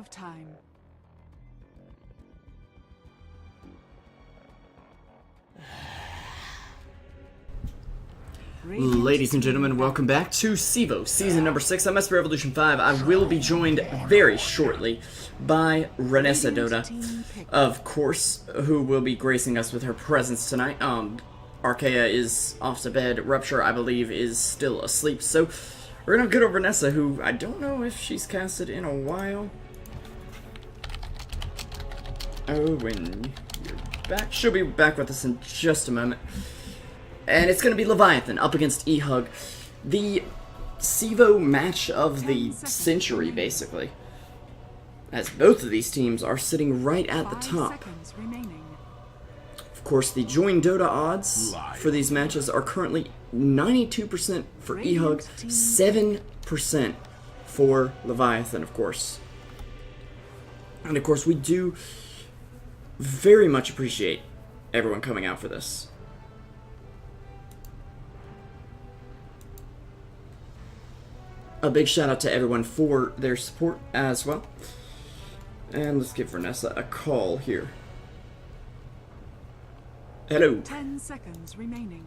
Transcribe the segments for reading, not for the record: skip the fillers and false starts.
Reserve time. Ladies and gentlemen, welcome back to Cevo, Season number 6 on Must Be Revolution 5. I will be joined very shortly by Reinessa Dota, of course, who will be gracing us with her presence tonight. Archaea is off to bed. Rupture, I believe, is still asleep. So we're going to get over Reinessa, who I don't know if she's casted in a while. Oh, when you're back. She'll be back with us in just a moment. And it's going to be Leviathan up against eHug. The Cevo match of the century, basically. As both of these teams are sitting right at the top. Of course, the join Dota odds for these matches are currently 92% for eHug, 7% for Leviathan, of course. And of course, we do very much appreciate everyone coming out for this. A big shout out to everyone for their support as well. And let's give Reinessa a call here. Hello. 10 seconds remaining.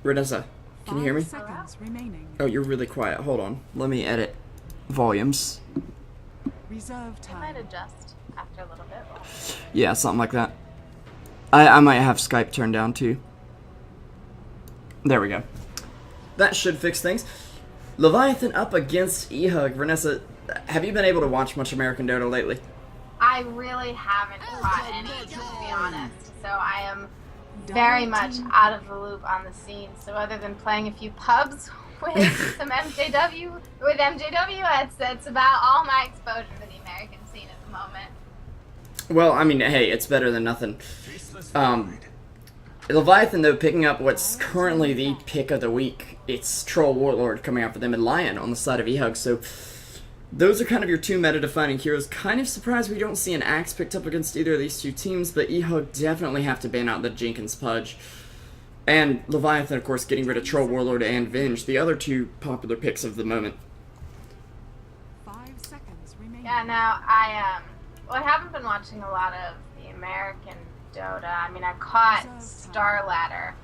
Reinessa, can you hear me? 5 seconds remaining. Oh, you're really quiet. Hold on. Let me edit volumes. Reserve I might time. adjust after a little bit. Yeah, something like that. I might have Skype turned down too. There we go. That should fix things. Leviathan up against eHug. Reinessa, have you been able to watch much American Dota lately? I really haven't caught any, to be honest. So I am very much out of the loop on the scene. So other than playing a few pubs with some MJW, that's about all my exposure to the American scene at the moment. Well, I mean, hey, it's better than nothing. Leviathan, though, picking up what's currently the pick of the week. It's Troll Warlord coming out for them and Lion on the side of eHug. So those are kind of your two meta-defining heroes. Kind of surprised we don't see an Axe picked up against either of these two teams, but eHug definitely have to ban out the Jenkins Pudge. And Leviathan, of course, getting rid of Troll Warlord and Venge, the other two popular picks of the moment. 5 seconds remaining. Yeah, now well, I haven't been watching a lot of the American Dota. I mean, I caught Star Ladder,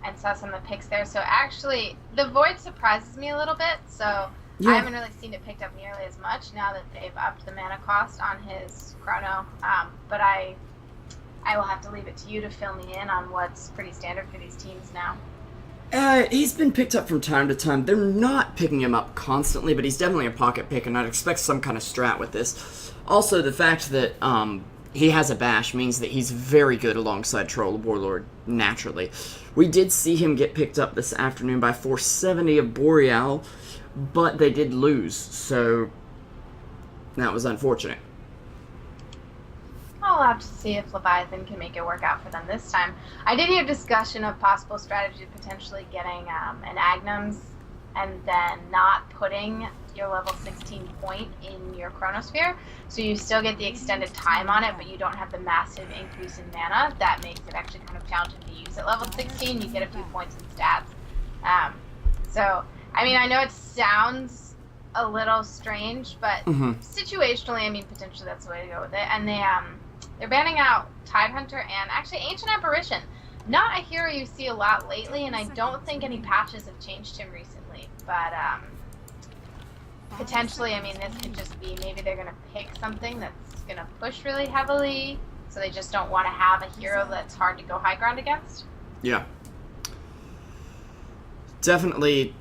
and saw some of the picks there. So actually, the Void surprises me a little bit. So Yeah. I haven't really seen it picked up nearly as much now that they've upped the mana cost on his Chrono. But I will have to leave it to you to fill me in on what's pretty standard for these teams now. He's been picked up from time to time. They're not picking him up constantly, but he's definitely a pocket pick, and I'd expect some kind of strat with this. Also, the fact that he has a bash means that he's very good alongside Troll Warlord, naturally. We did see him get picked up this afternoon by 470 of Boreal, but they did lose, so that was unfortunate. I'll have to see if Leviathan can make it work out for them this time. I did hear discussion of possible strategy of potentially getting an Agnums and then not putting your level 16 point in your Chronosphere, so you still get the extended time on it, but you don't have the massive increase in mana. That makes it actually kind of challenging to use at level 16. You get a few points in stats. So, I mean, I know it sounds a little strange, but situationally, I mean, potentially that's the way to go with it. And they're banning out Tidehunter and actually Ancient Apparition. Not a hero you see a lot lately, and I don't think any patches have changed him recently, but potentially, I mean, this could just be maybe they're going to pick something that's going to push really heavily, so they just don't want to have a hero that's hard to go high ground against. Yeah. Definitely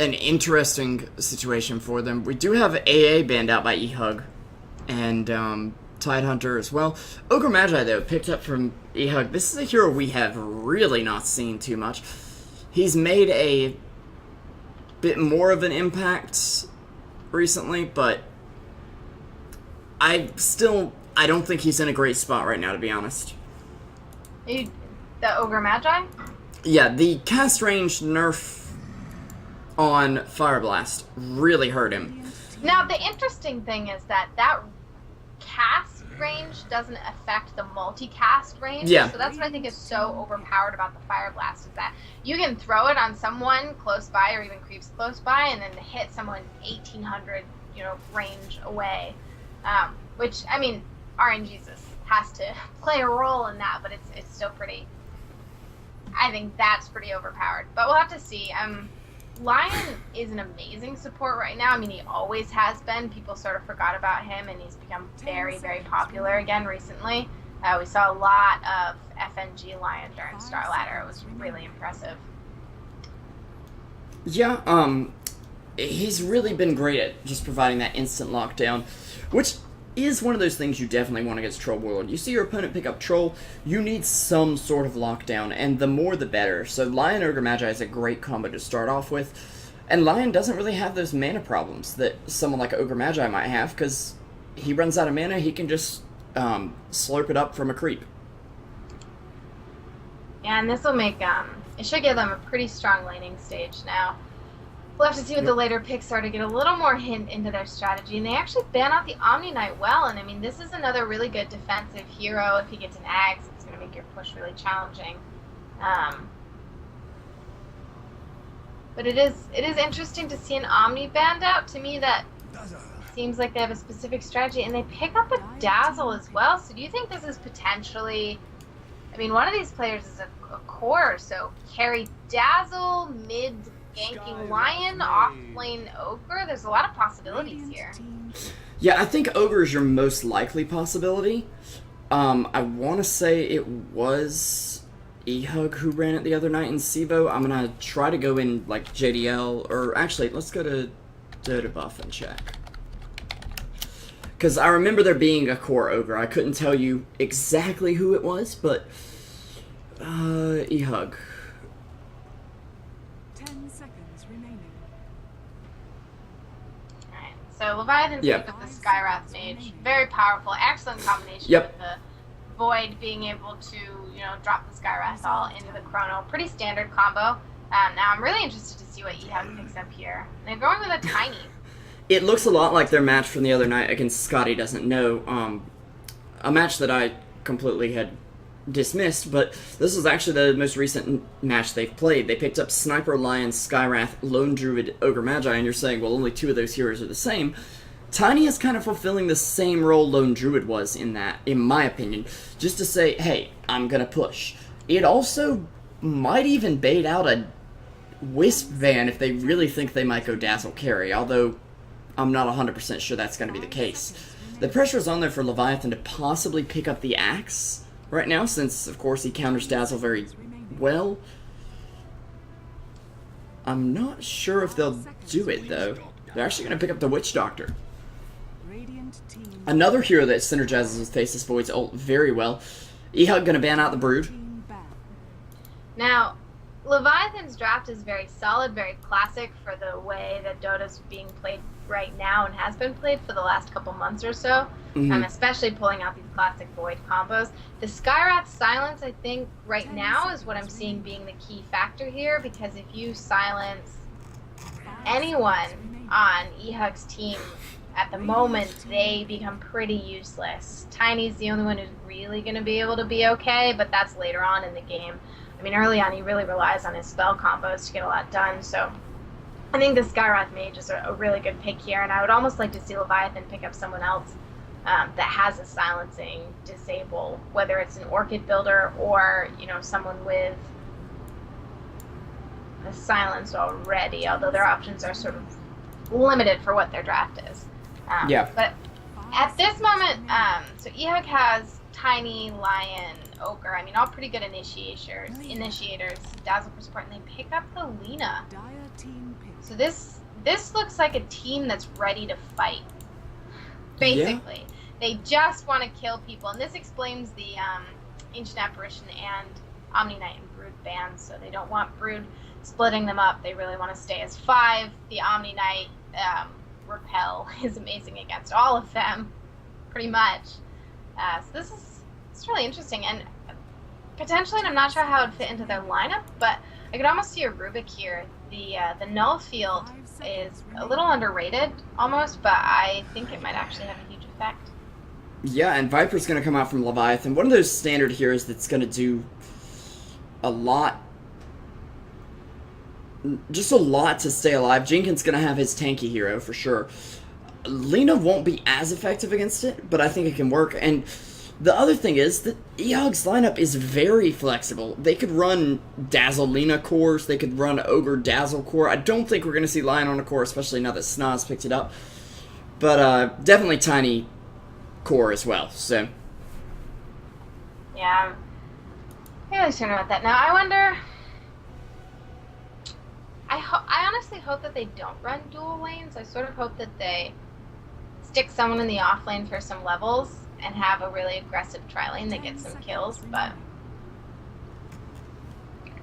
an interesting situation for them. We do have AA banned out by eHug, and Tidehunter as well. Ogre Magi, though, picked up from eHug. This is a hero we have really not seen too much. He's made a bit more of an impact recently, but I don't think he's in a great spot right now, to be honest. The Ogre Magi? Yeah, the cast range nerf on Fire Blast really hurt him. Now, the interesting thing is that cast range doesn't affect the multicast range. Yeah. So that's what I think is so overpowered about the Fire Blast, is that you can throw it on someone close by or even creeps close by and then hit someone 1800, range away. Which, I mean, RNG has to play a role in that, but it's still pretty... I think that's pretty overpowered. But we'll have to see. Lion is an amazing support right now. I mean, he always has been. People sort of forgot about him, and he's become very, very popular again recently. We saw a lot of FNG Lion during Star Ladder. It was really impressive. Yeah, he's really been great at just providing that instant lockdown, which is one of those things you definitely want against Troll Warlord. You see your opponent pick up Troll, you need some sort of lockdown, and the more the better. So Lion Ogre Magi is a great combo to start off with, and Lion doesn't really have those mana problems that someone like Ogre Magi might have, because he runs out of mana, he can just slurp it up from a creep. Yeah, and this will make, it should give them a pretty strong laning stage now. We'll have to see what the later picks are to get a little more hint into their strategy. And they actually ban out the Omni Knight well. And I mean, this is another really good defensive hero. If he gets an Axe, it's going to make your push really challenging. But it is interesting to see an Omni banned out. To me, that seems like they have a specific strategy. And they pick up a Dazzle as well. So do you think this is potentially... I mean, one of these players is a core. So carry Dazzle, mid... ganking Lion, off-lane Ogre. There's a lot of possibilities here. Yeah, I think Ogre is your most likely possibility. I want to say it was eHug who ran it the other night in Cevo. I'm going to try to go in, like, JDL, or actually, let's go to Dota Buff and check. Because I remember there being a core Ogre. I couldn't tell you exactly who it was, but... eHug. So Leviathan picked up the Skywrath Mage. Very powerful, excellent combination with the Void being able to, drop the Skywrath all into the Chrono. Pretty standard combo. Now I'm really interested to see what eHug picks up here. They're going with a Tiny. It looks a lot like their match from the other night against Scotty Doesn't Know. A match that I completely had dismissed, but this is actually the most recent match they've played. They picked up Sniper, Lion, Skyrath, Lone Druid, Ogre Magi, and you're saying, well, only two of those heroes are the same. Tiny is kind of fulfilling the same role Lone Druid was in that, in my opinion, just to say, hey, I'm gonna push. It also might even bait out a Wisp van if they really think they might go Dazzle carry, although I'm not 100% sure that's gonna be the case. The pressure is on there for Leviathan to possibly pick up the Axe right now, since, of course, he counters Dazzle very well. I'm not sure if they'll do it, though. They're actually going to pick up the Witch Doctor. Another hero that synergizes with Faceless Void's ult very well. eHug going to ban out the Brood. Now, Leviathan's draft is very solid, very classic for the way that Dota's being played right now and has been played for the last couple months or so, especially pulling out these classic Void combos. The Skywrath Silence, I think, right now is what I'm seeing being the key factor here, because if you silence anyone on eHug's team at the moment, they become pretty useless. Tiny's the only one who's really going to be able to be okay, but that's later on in the game. I mean, early on, he really relies on his spell combos to get a lot done, so I think the Skywrath Mage is a really good pick here, and I would almost like to see Leviathan pick up someone else that has a silencing disable, whether it's an Orchid builder or, someone with a silence already, although their options are sort of limited for what their draft is. But at this moment, so eHug has Tiny, Lion, Ogre, I mean, all pretty good initiators, Dazzle for support, and they pick up the Lina. So this looks like a team that's ready to fight, basically. Yeah. They just want to kill people, and this explains the Ancient Apparition and Omni Knight and Brood bans, so they don't want Brood splitting them up. They really want to stay as 5. The Omni Knight Repel is amazing against all of them, pretty much. So it's really interesting, and potentially, and I'm not sure how it would fit into their lineup, but I could almost see a Rubik here. The null field is a little underrated, almost, but I think it might actually have a huge effect. Yeah, and Viper's going to come out from Leviathan. One of those standard heroes that's going to do a lot. Just a lot to stay alive. Jenkins going to have his tanky hero for sure. Lina won't be as effective against it, but I think it can work. And the other thing is that eHug's lineup is very flexible. They could run Dazzle Lina cores. They could run Ogre Dazzle core. I don't think we're going to see Lion on a core, especially now that Snaz picked it up. But definitely Tiny core as well, so. Yeah, I'm really certain about that. Now, I wonder... I honestly hope that they don't run dual lanes. I sort of hope that they stick someone in the off lane for some levels and have a really aggressive tri-lane that gets some kills, but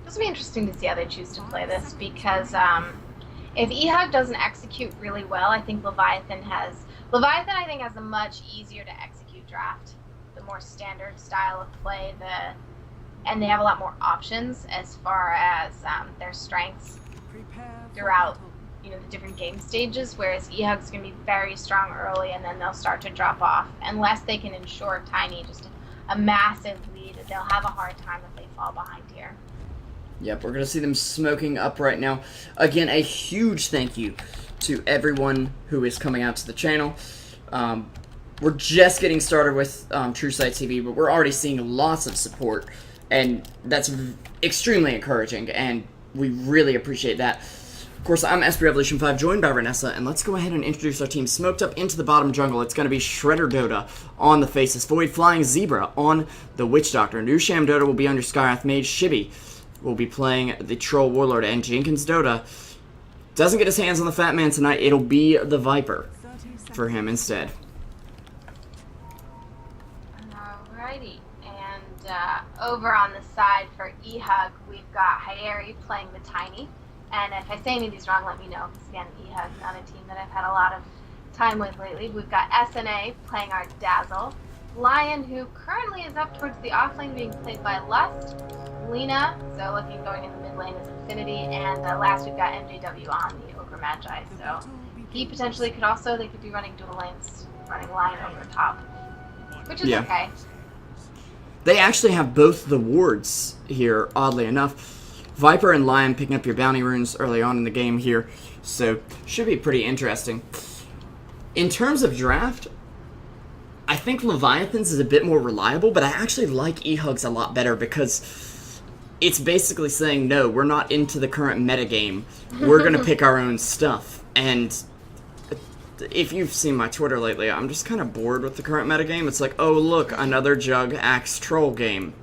this will be interesting to see how they choose to play this, because if eHug doesn't execute really well, I think Leviathan has a much easier to execute draft, the more standard style of play, and they have a lot more options as far as their strengths throughout the different game stages, whereas eHug's going to be very strong early and then they'll start to drop off unless they can ensure Tiny just a massive lead. They'll have a hard time if they fall behind here. Yep, we're going to see them smoking up right now. Again, a huge thank you to everyone who is coming out to the channel. We're just getting started with TrueSight TV, but we're already seeing lots of support, and that's extremely encouraging, and we really appreciate that. Of course, I'm SP Revolution 5, joined by Reinessa, and let's go ahead and introduce our team. Smoked up into the bottom jungle, it's going to be Shredder Dota on the Faceless Void, Flying Zebra on the Witch Doctor. New Sham Dota will be under Skywrath Mage. Shibby will be playing the Troll Warlord, and Jenkins Dota doesn't get his hands on the Fat Man tonight. It'll be the Viper for him instead. Alrighty, and over on the side for eHug, we've got Hyeri playing the Tiny. And if I say any of these wrong, let me know, because again, eHug's not a team that I've had a lot of time with lately. We've got SNA playing our Dazzle. Lion, who currently is up towards the offlane, being played by Lust. Lina, so looking going in the mid lane is Infinity. And last we've got MJW on the Ogre Magi. So he potentially could also, they could be running dual lanes, running Lion over top, which is okay. They actually have both the wards here, oddly enough. Viper and Lion picking up your bounty runes early on in the game here, so should be pretty interesting. In terms of draft, I think Leviathan's is a bit more reliable, but I actually like eHug's a lot better because it's basically saying, no, we're not into the current metagame. We're going to pick our own stuff. And if you've seen my Twitter lately, I'm just kind of bored with the current metagame. It's like, oh, look, another Jug Axe Troll game.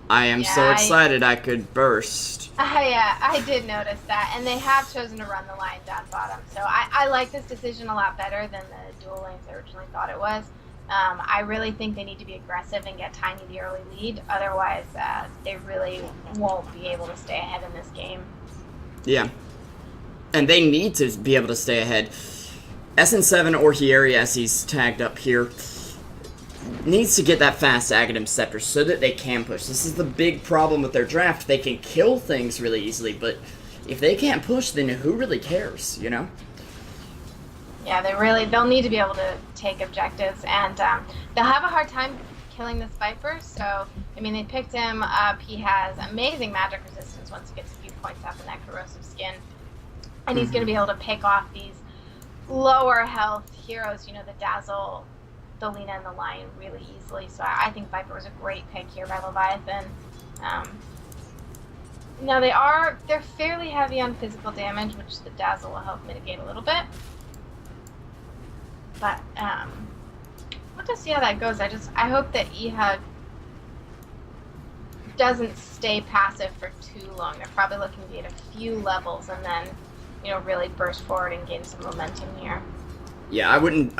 I am so excited I could burst. Yeah, I did notice that, and they have chosen to run the Lion down bottom, so I like this decision a lot better than the dual lanes I originally thought it was. I really think they need to be aggressive and get Tiny the early lead, otherwise they really won't be able to stay ahead in this game. Yeah. And they need to be able to stay ahead. SN7 or Hyeri, as he's tagged up here, needs to get that fast Aghanim Scepter so that they can push. This is the big problem with their draft. They can kill things really easily, but if they can't push, then who really cares, you know? Yeah, they'll need to be able to take objectives, and they'll have a hard time killing this Viper, so, I mean, they picked him up. He has amazing magic resistance once he gets a few points off in that corrosive skin, and he's going to be able to pick off these lower health heroes, the Dazzle, the Lina, and the Lion really easily. So I think Viper was a great pick here by Leviathan. Now they're fairly heavy on physical damage, which the Dazzle will help mitigate a little bit. But we'll just see how that goes. I hope that eHug doesn't stay passive for too long. They're probably looking to get a few levels and then, really burst forward and gain some momentum here. Yeah, I wouldn't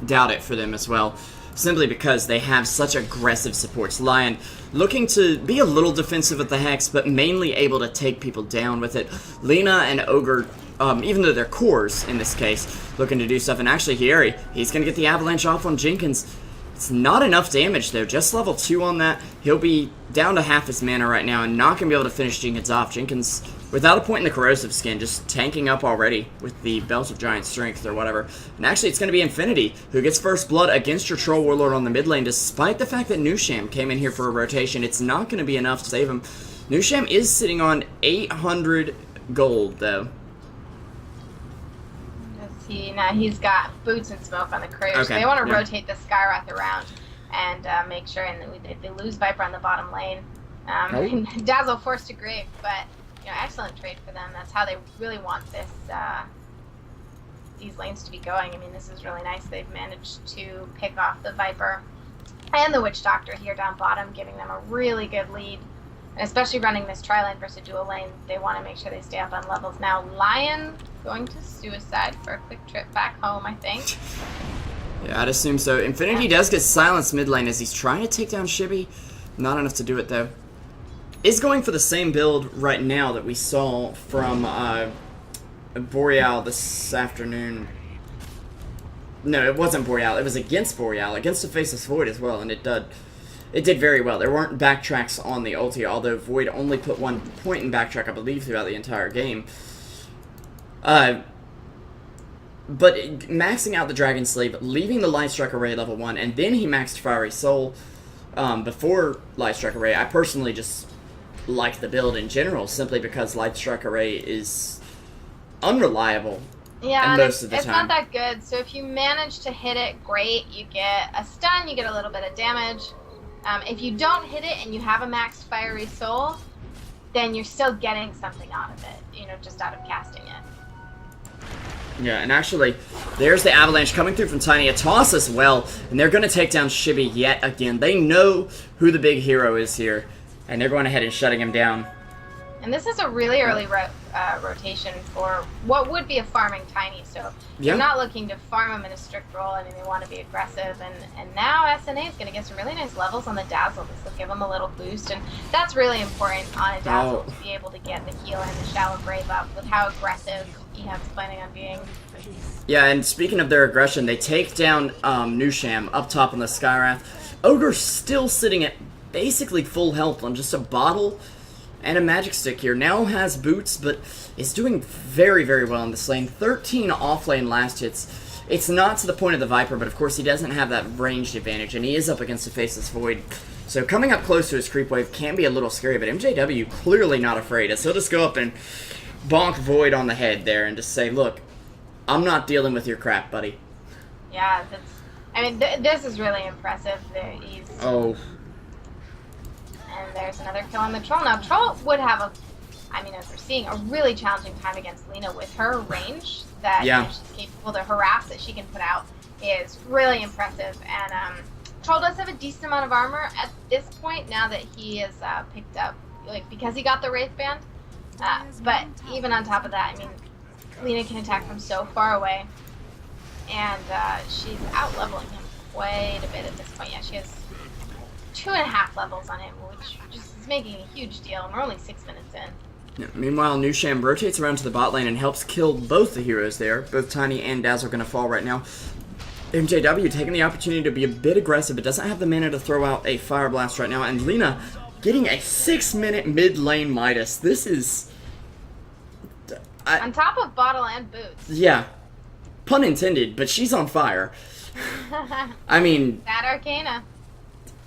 doubt it for them as well, simply because they have such aggressive supports. Lion looking to be a little defensive with the Hex, but mainly able to take people down with it. Lina and Ogre, even though they're cores in this case, looking to do stuff. And actually Hyeri, he's going to get the Avalanche off on Jenkins. It's not enough damage though, just level 2 on that. He'll be down to half his mana right now and not going to be able to finish Jenkins off. Jenkins without a point in the corrosive skin, just tanking up already with the Belt of Giant Strength or whatever. And actually, it's going to be Infinity who gets first blood against your Troll Warlord on the mid lane, despite the fact that Nusham came in here for a rotation. It's not going to be enough to save him. Nusham is sitting on 800 gold, though. Now he's got boots and smoke on the Cruise. Okay, So they want to yeah. rotate the Skyrath around and make sure, and they lose Viper on the bottom lane. Dazzle forced to Grave, but excellent trade for them. That's how they really want this these lanes to be going. I mean, this is really nice. They've managed to pick off the Viper and the Witch Doctor here down bottom, giving them a really good lead. And especially running this tri-lane versus dual lane, they want to make sure they stay up on levels. Now, Lion going to suicide for a quick trip back home, I think. Yeah, I'd assume so. Infinity does get silenced mid lane as he's trying to take down Shibby. Not enough to do it, though. Is going for the same build right now that we saw from Boreal this afternoon. No, it wasn't Boreal. It was against Boreal, against the Faceless Void as well, and it did very well. There weren't backtracks on the ulti, although Void only put 1 point in backtrack, I believe, throughout the entire game. But maxing out the Dragon Slave, leaving the Lightstrike Array level 1, and then he maxed Fiery Soul before Lightstrike Array. I personally just like the build in general, simply because Lightstrike Array is unreliable. Yeah, and most of the it's time. not that good. So if you manage to hit it, great. You get a stun, you get a little bit of damage. If you don't hit it and you have a maxed Fiery Soul, then you're still getting something out of it, just out of casting it. Yeah, and actually, there's the Avalanche coming through from Tiny. A toss as well, and they're going to take down Shibby yet again. They know who the big hero is here, and they're going ahead and shutting him down. And this is a really early rotation for what would be a farming Tiny. So Yeah. you're not looking to farm him in a strict role. I mean, they want to be aggressive. And now SNA is going to get some really nice levels on the Dazzle. This will give him a little boost. And that's really important on a Dazzle to be able to get the heal and the Shallow Grave up with how aggressive eHug's planning on being. Yeah, and speaking of their aggression, they take down Nusham up top on the Skyrath. Ogre's still sitting at basically full health on just a bottle and a magic stick here. Now has boots, but is doing very, very well in this lane. 13 off-lane last hits. It's not to the point of the Viper, but of course he doesn't have that ranged advantage, and he is up against the Faceless Void. So coming up close to his creep wave can be a little scary, but MJW clearly not afraid, as he'll just go up and bonk Void on the head there and just say, look, I'm not dealing with your crap, buddy. Yeah, this is really impressive. Oh. And there's another kill on the Troll. Now, Troll would have as we're seeing, a really challenging time against Lina with her range that she's capable, the harass that she can put out is really impressive. And Troll does have a decent amount of armor at this point now that he is picked up, because he got the Wraith Band. But even on top of that, Lina can attack from so far away. And she's out-leveling him quite a bit at this point. Yeah, she has 2.5 levels on him, which just is making a huge deal, and we're only 6 minutes in. Yeah, meanwhile, Nusham rotates around to the bot lane and helps kill both the heroes there. Both Tiny and Dazzle are going to fall right now. MJW taking the opportunity to be a bit aggressive, but doesn't have the mana to throw out a Fire Blast right now. And Lina getting a 6-minute mid-lane Midas. This is... on top of bottle and boots. Yeah. Pun intended, but she's on fire. That Arcana.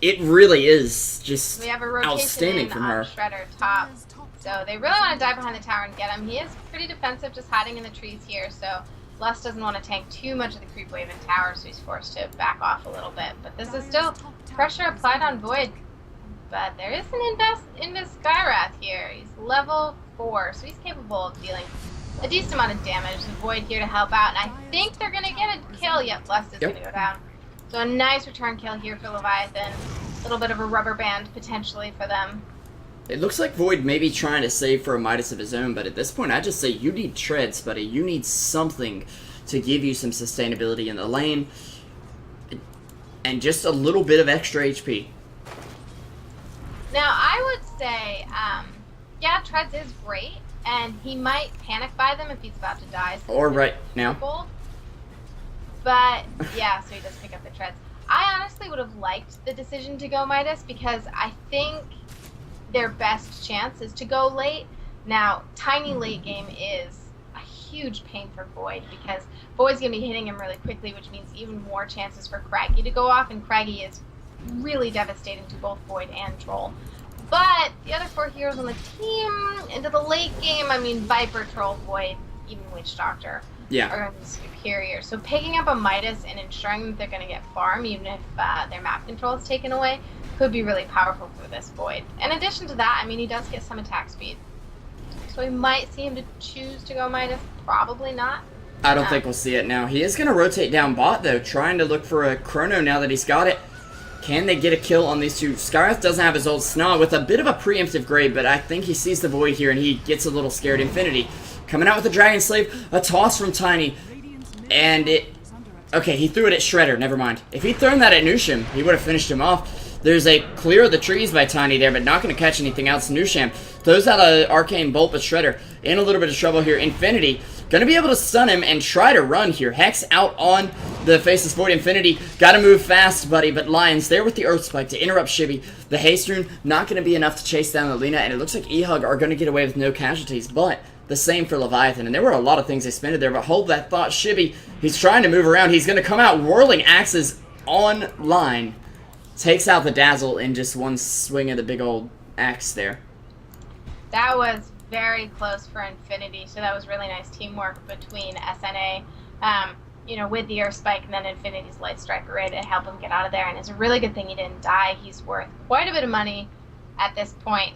It really is just we have a rotation outstanding from her. Shredder top. So they really want to dive behind the tower and get him. He is pretty defensive, just hiding in the trees here. So Lust doesn't want to tank too much of the creep wave in tower, so he's forced to back off a little bit. But this is still pressure applied on Void. But there is an Invis Skyrath here. He's level 4, so he's capable of dealing a decent amount of damage. The Void here to help out, and I think they're going to get a kill. Yep, Lust is going to go down. So a nice return kill here for Leviathan. A little bit of a rubber band potentially for them. It looks like Void may be trying to save for a Midas of his own, but at this point I just say you need treads, buddy. You need something to give you some sustainability in the lane. And just a little bit of extra HP. Now I would say, treads is great, and he might panic buy them if he's about to die. So or right now. But, yeah, so he does pick up the treads. I honestly would have liked the decision to go Midas, because I think their best chance is to go late, Now, Tiny late game is a huge pain for Void because Void's going to be hitting him really quickly, which means even more chances for Craggy to go off, and Craggy is really devastating to both Void and Troll. But the other 4 heroes on the team, into the late game, I mean, Viper, Troll, Void, even Witch Doctor are going to be superior. So picking up a Midas and ensuring that they're going to get farm, even if their map control is taken away, could be really powerful for this Void. In addition to that, I mean, he does get some attack speed. So we might see him to choose to go Midas, probably not. I don't think we'll see it now. He is going to rotate down bot, though, trying to look for a Chrono now that he's got it. Can they get a kill on these two? Skywrath doesn't have his old Snog with a bit of a preemptive grade, but I think he sees the Void here and he gets a little scared. Infinity coming out with the Dragon Slave, a toss from Tiny, and it... Okay, he threw it at Shredder, never mind. If he'd thrown that at Nusham, he would have finished him off. There's a clear of the trees by Tiny there, but not going to catch anything else. Nusham throws out an Arcane Bolt, but Shredder in a little bit of trouble here. Infinity going to be able to stun him and try to run here. Hex out on the Faceless Void. Infinity got to move fast, buddy, but Lions there with the Earth Spike to interrupt Shibby. The Haste Rune not going to be enough to chase down Alina, and it looks like eHug are going to get away with no casualties, but the same for Leviathan. And there were a lot of things they spent there, but hold that thought. Shibby, he's trying to move around. He's going to come out whirling axes online. Takes out the Dazzle in just one swing of the big old axe there. That was very close for Infinity, so that was really nice teamwork between SNA, you know, with the Earth Spike and then Infinity's Light Strike Array to help him get out of there. And it's a really good thing he didn't die. He's worth quite a bit of money at this point.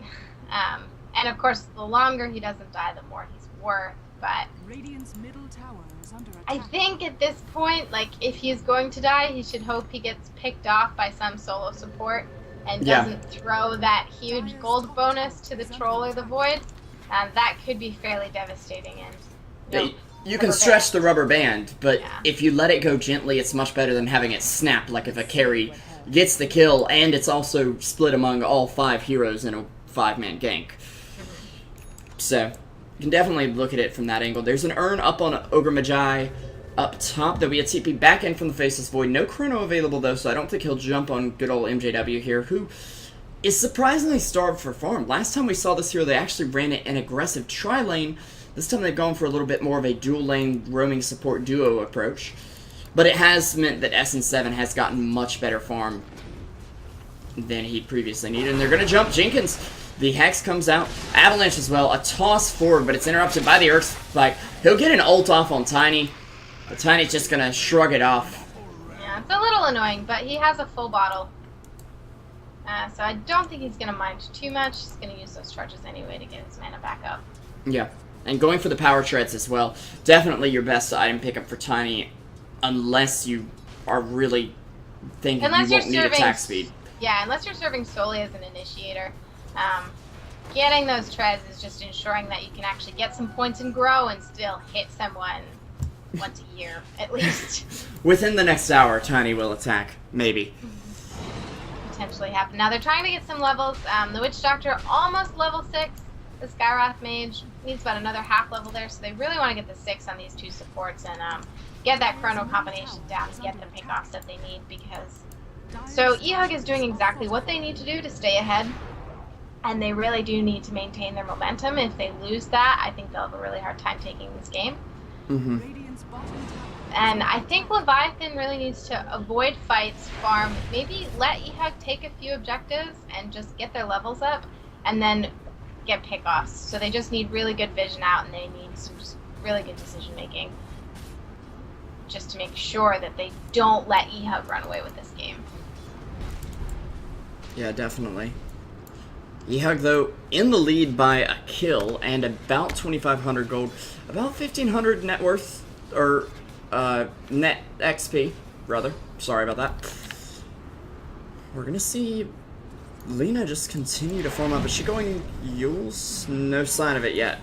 And of course, the longer he doesn't die, the more he's worth. But Radiant's middle tower is under attack. I think at this point, like, if he's going to die, he should hope he gets picked off by some solo support and doesn't throw that huge gold bonus to the Troll or the Void. That could be fairly devastating. And you can stretch the rubber band, but if you let it go gently, it's much better than having it snap, like if a carry gets the kill, and it's also split among all 5 heroes in a 5-man gank. So, you can definitely look at it from that angle. There's an urn up on Ogre Magi up top. There'll be a TP back in from the Faceless Void. No Chrono available, though, so I don't think he'll jump on good old MJW here, who is surprisingly starved for farm. Last time we saw this hero, they actually ran it an aggressive tri-lane. This time they've gone for a little bit more of a dual-lane roaming support duo approach. But it has meant that SN7 has gotten much better farm than he previously needed. And they're going to jump Jenkins. The Hex comes out. Avalanche as well. A toss forward, but it's interrupted by the Earth Spike. He'll get an ult off on Tiny. But Tiny's just going to shrug it off. Yeah, it's a little annoying, but he has a full bottle. So I don't think he's going to mind too much. He's going to use those charges anyway to get his mana back up. Yeah, and going for the power treads as well. Definitely your best item pickup for Tiny, unless you are really thinking you won't need attack speed. Yeah, unless you're serving solely as an initiator. Getting those treads is just ensuring that you can actually get some points and grow and still hit someone once a year, at least. Within the next hour, Tiny will attack. Maybe. Potentially happen. Now they're trying to get some levels. The Witch Doctor almost level 6. The Skywrath Mage needs about another half level there, so they really want to get the 6 on these 2 supports and get that Chrono combination down and get the pickoffs that they need, because... So eHug is doing exactly what they need to do to stay ahead, and they really do need to maintain their momentum. If they lose that, I think they'll have a really hard time taking this game. And I think Leviathan really needs to avoid fights, farm, maybe let eHug take a few objectives and just get their levels up, and then get pickoffs. So they just need really good vision out, and they need some just really good decision making just to make sure that they don't let eHug run away with this game. Yeah, definitely. eHug, though, in the lead by a kill and about 2,500 gold, about 1,500 net worth, or net XP, rather. Sorry about that. We're gonna see Lena just continue to farm up. Is she going Yules? No sign of it yet.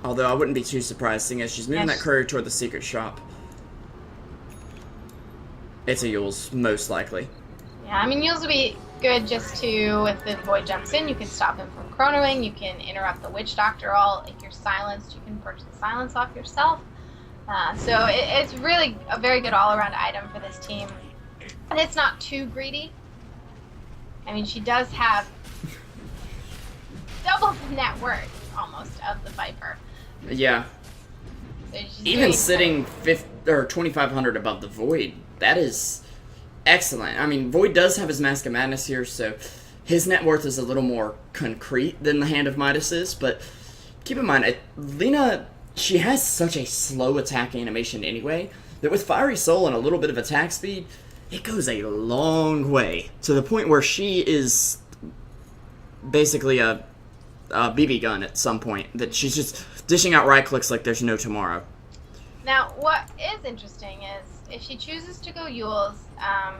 Although I wouldn't be too surprised, seeing as she's moving that courier toward the secret shop. It's a Yules, most likely. Yeah, I mean, Yules would be good just to, if the Void jumps in, you can stop him from chronoing, you can interrupt the Witch Doctor all. If you're silenced, you can purchase the silence off yourself. So it's really a very good all-around item for this team. And it's not too greedy. I mean, she does have double the net worth almost of the Viper. Yeah. So she's Even very sitting 2,500 above the Void, that is excellent. I mean, Void does have his Mask of Madness here, so his net worth is a little more concrete than the Hand of Midas is, but keep in mind, Lena, she has such a slow attack animation anyway, that with Fiery Soul and a little bit of attack speed, it goes a long way, to the point where she is basically a BB gun at some point, that she's just dishing out right clicks like there's no tomorrow. Now, what is interesting is, if she chooses to go Yules,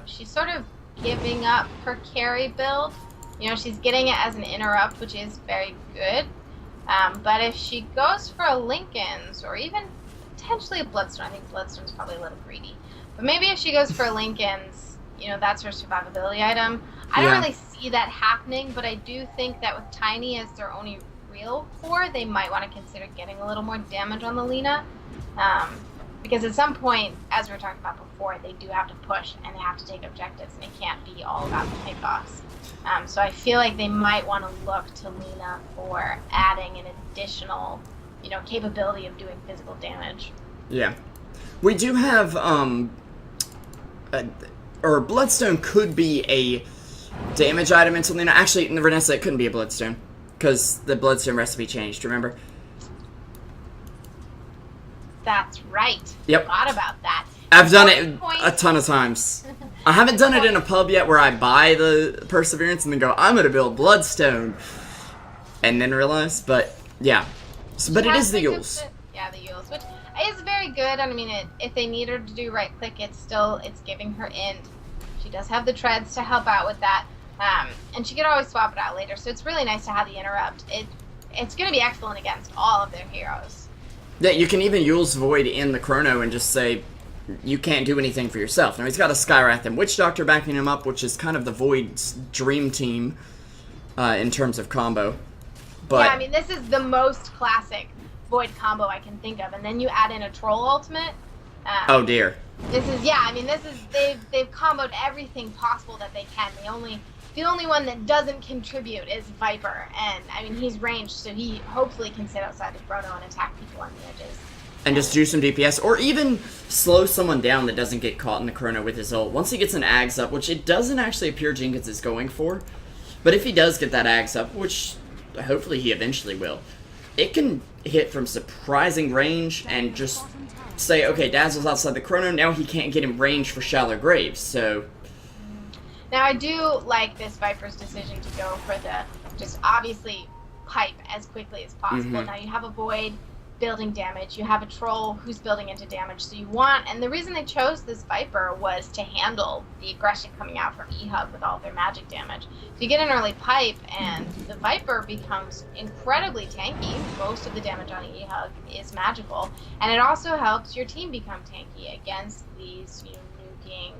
she's sort of giving up her carry build. You know, she's getting it as an interrupt, which is very good. But if she goes for a Lincoln's, or even potentially a Bloodstone, I think Bloodstone's probably a little greedy. But maybe if she goes for a Lincoln's, you know, that's her survivability item. I don't really see that happening, but I do think that with Tiny as their only real core, they might want to consider getting a little more damage on the Lena. Because at some point, as we were talking about before, they do have to push and they have to take objectives, and it can't be all about the pickoffs. So I feel like they might want to look to Lena for adding an additional, you know, capability of doing physical damage. Yeah. We do have, or Bloodstone could be a damage item into Lena. Actually, in the Reinessa, it couldn't be a Bloodstone, because the Bloodstone recipe changed, remember? That's right. Yep. Thought about that. I've done it a ton of times. I haven't done it in a pub yet where I buy the Perseverance and then go, I'm gonna build Bloodstone, and then realize, but yeah. So, but it is the Yules. Yeah, the Yules, which is very good. I mean, if they need her to do right click, it's giving her int. She does have the treads to help out with that, and she can always swap it out later. So it's really nice to have the interrupt. It's going to be excellent against all of their heroes. Yeah, you can even Yules Void in the Chrono and just say, you can't do anything for yourself. Now, he's got a Skywrath and Witch Doctor backing him up, which is kind of the Void's dream team in terms of combo. But yeah, I mean, this is the most classic Void combo I can think of. And then you add in a Troll ultimate. Oh, dear. This is, yeah, I mean, this is, they've comboed everything possible that they can. The only one that doesn't contribute is Viper. And, I mean, he's ranged, so he hopefully can sit outside the Chrono and attack people on the edges. And just do some DPS, or even slow someone down that doesn't get caught in the Chrono with his ult. Once he gets an Ags up, which it doesn't actually appear Jenkins is going for, but if he does get that Ags up, which hopefully he eventually will, it can hit from surprising range and just say, okay, Dazzle's outside the Chrono, now he can't get in range for Shallow Graves, so... Now, I do like this Viper's decision to go for the, just obviously, pipe as quickly as possible. Now, you have a Void building damage, you have a Troll who's building into damage, so you want, and the reason they chose this Viper was to handle the aggression coming out from eHug with all their magic damage. So you get an early pipe, and the Viper becomes incredibly tanky. Most of the damage on eHug is magical, and it also helps your team become tanky against these, you know, nuking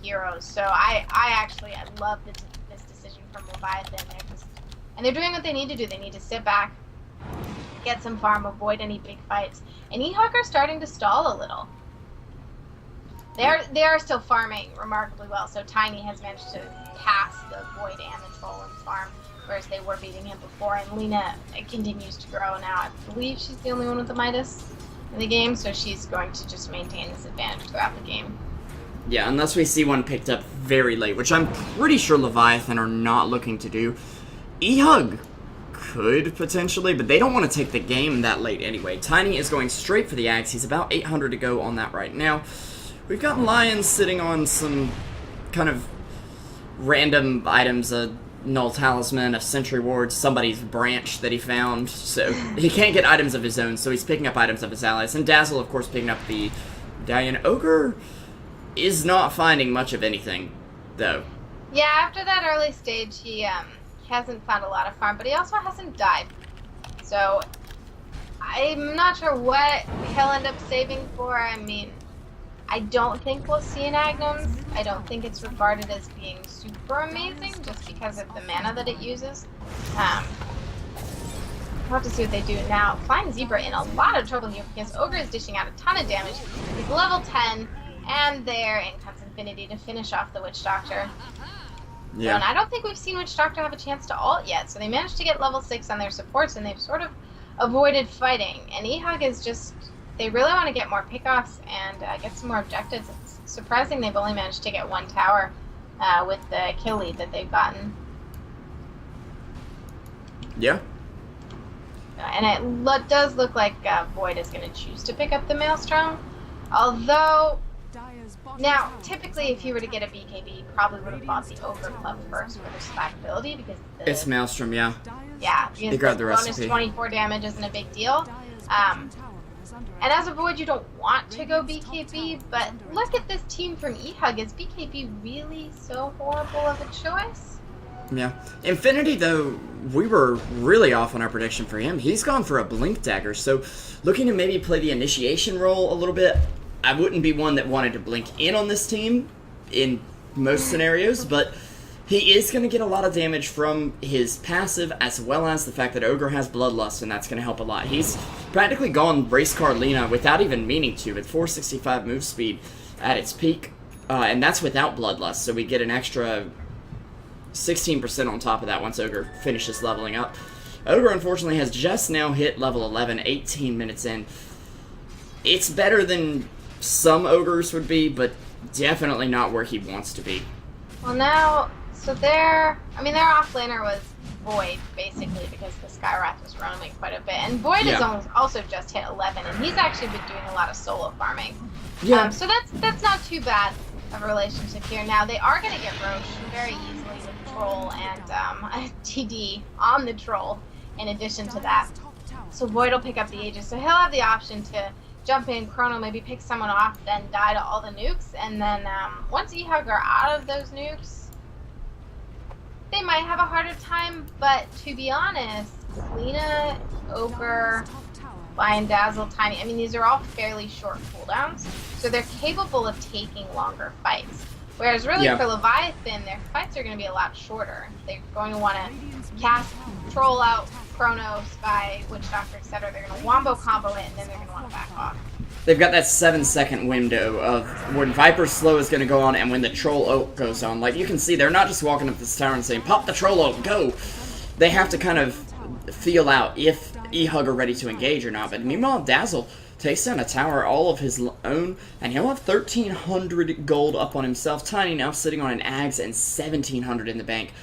heroes. So I love this decision from Leviathan. And they're doing what they need to do. They need to sit back, get some farm, avoid any big fights. And eHug are starting to stall a little. They are still farming remarkably well. So Tiny has managed to pass the Void and the Troll and farm, whereas they were beating him before. And Lena continues to grow now. I believe she's the only one with the Midas in the game, so she's going to just maintain this advantage throughout the game. Yeah, unless we see one picked up very late, which I'm pretty sure Leviathan are not looking to do. eHug could, potentially, but they don't want to take the game that late anyway. Tiny is going straight for the Axe. He's about 800 to go on that right now. We've got Lion sitting on some kind of random items, a Null Talisman, a Sentry Ward, somebody's branch that he found, so he can't get items of his own, so he's picking up items of his allies. And Dazzle, of course, picking up the Medallion. Ogre is not finding much of anything, though. Yeah, after that early stage, he hasn't found a lot of farm, but he also hasn't died. So I'm not sure what he'll end up saving for. I mean, I don't think we'll see an Agnums. I don't think it's regarded as being super amazing just because of the mana that it uses. We'll have to see what they do now. Flying Zebra in a lot of trouble here because Ogre is dishing out a ton of damage. He's level 10, and there in comes Infinity to finish off the Witch Doctor. Yeah. So, and I don't think we've seen Witch Doctor have a chance to ult yet, so they managed to get level 6 on their supports, and they've sort of avoided fighting. And eHug is just, they really want to get more pickoffs and get some more objectives. It's surprising they've only managed to get one tower with the kill lead that they've gotten. Yeah. And it does look like Void is going to choose to pick up the Maelstrom. Although, now, typically if you were to get a BKB, you probably would have bought the Ogre Club first for the survivability because It's Maelstrom, yeah. Yeah, because They grabbed the bonus recipe. 24 damage isn't a big deal. And as a Void, you don't want to go BKB, but look at this team from eHug. Is BKB really so horrible of a choice? Yeah. Infinity, though, we were really off on our prediction for him. He's gone for a Blink Dagger, so looking to maybe play the initiation role a little bit. I wouldn't be one that wanted to blink in on this team in most scenarios, but he is going to get a lot of damage from his passive, as well as the fact that Ogre has Bloodlust, and that's going to help a lot. He's practically gone Race Car Lina without even meaning to, with 465 move speed at its peak, and that's without Bloodlust, so we get an extra 16% on top of that once Ogre finishes leveling up. Ogre, unfortunately, has just now hit level 11, 18 minutes in. It's better than some Ogres would be, but definitely not where he wants to be. Well, now, so their offlaner was Void, basically, because the Skywrath was roaming quite a bit. And Void has also just hit 11, and he's actually been doing a lot of solo farming. Yeah. So that's not too bad of a relationship here. Now, they are going to get Roche very easily with Troll and TD on the Troll in addition to that. So Void will pick up the Aegis, so he'll have the option to jump in, Chrono, maybe pick someone off, then die to all the nukes, and then once eHug are out of those nukes, they might have a harder time, but to be honest, Lina, Ogre, Lion Dazzle, Tiny, I mean, these are all fairly short cooldowns, so they're capable of taking longer fights. Whereas really for Leviathan, their fights are going to be a lot shorter. They're going to want to cast, Troll out, Chrono, Spy, Witch Doctor, etc. They're going to wombo combo it, and then they're going to want to back off. They've got that 7-second window of when Viper's slow is going to go on and when the Troll ult goes on. Like, you can see, they're not just walking up this tower and saying, pop the Troll ult, go! They have to kind of feel out if eHug are ready to engage or not. But meanwhile, Dazzle takes down a tower all of his own, and he'll have 1,300 gold up on himself. Tiny now sitting on an Ags and 1,700 in the bank.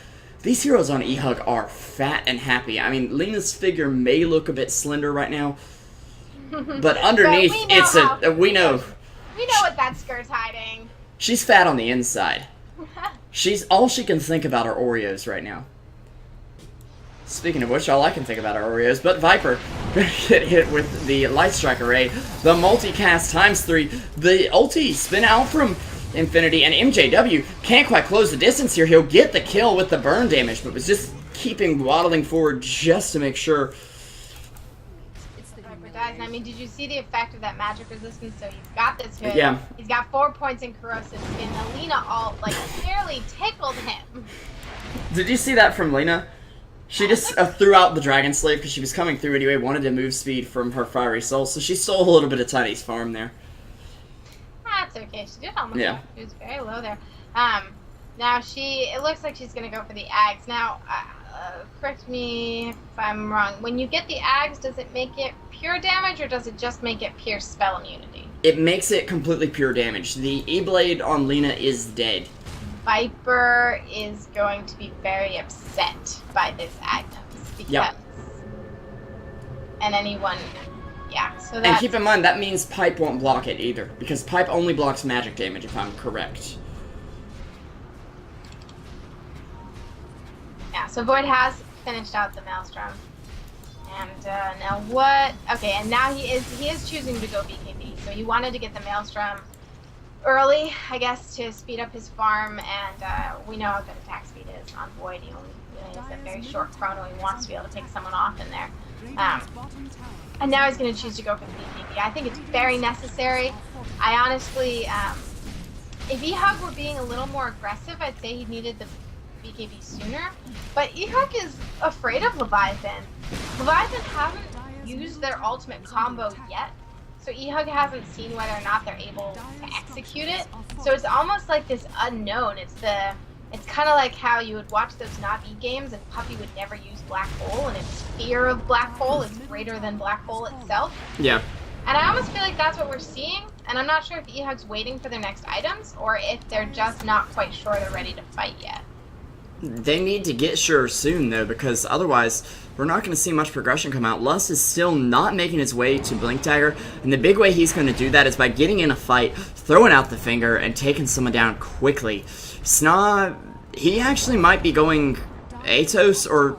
These heroes on eHug are fat and happy. I mean, Lena's figure may look a bit slender right now, but underneath, we know what that skirt's hiding. She's fat on the inside. All she can think about are Oreos right now. Speaking of which, all I can think about are Oreos, but Viper get hit with the Light Strike Array, the multicast ×3, the ulti spin out from Infinity, and MJW can't quite close the distance here. He'll get the kill with the burn damage, but was just waddling forward just to make sure. Viper dies. I mean, did you see the effect of that magic resistance? So he's got this hit. Yeah. He's got 4 points in corrosive spin. Alina ult, like, nearly tickled him. Did you see that from Lena? She just threw out the Dragon Slave because she was coming through anyway, wanted to move speed from her Fiery Soul, so she stole a little bit of Tiny's farm there. That's okay. She did almost. Yeah. She was very low there. Now it looks like she's gonna go for the Ags. Now, correct me if I'm wrong. When you get the Ags, does it make it pure damage or does it just make it pure spell immunity? It makes it completely pure damage. The E-Blade on Lena is dead. Viper is going to be very upset by this Agnes because, and anyone, so that. And keep in mind, that means Pipe won't block it either, because Pipe only blocks magic damage, if I'm correct. Yeah, so Void has finished out the Maelstrom. And now what? Okay, and now he is choosing to go BKB. So he wanted to get the Maelstrom early, I guess, to speed up his farm, and we know how good attack speed is on Void. He has a very short chrono. He wants to be able to take someone off in there. And now he's going to choose to go for the BKB. I think it's very necessary. I honestly, if eHug were being a little more aggressive, I'd say he needed the BKB sooner. But eHug is afraid of Leviathan. Leviathan haven't used their ultimate combo yet. So eHug hasn't seen whether or not they're able to execute it. So it's almost like this unknown. It's It's kind of like how you would watch those Navi games and Puppy would never use Black Hole, and its fear of Black Hole is greater than Black Hole itself. Yeah. And I almost feel like that's what we're seeing, and I'm not sure if eHug's waiting for their next items, or if they're just not quite sure they're ready to fight yet. They need to get sure soon, though, because otherwise we're not going to see much progression come out. Lust is still not making his way to Blink Dagger, and the big way he's going to do that is by getting in a fight, throwing out the finger, and taking someone down quickly. Sna, he actually might be going Atos, or...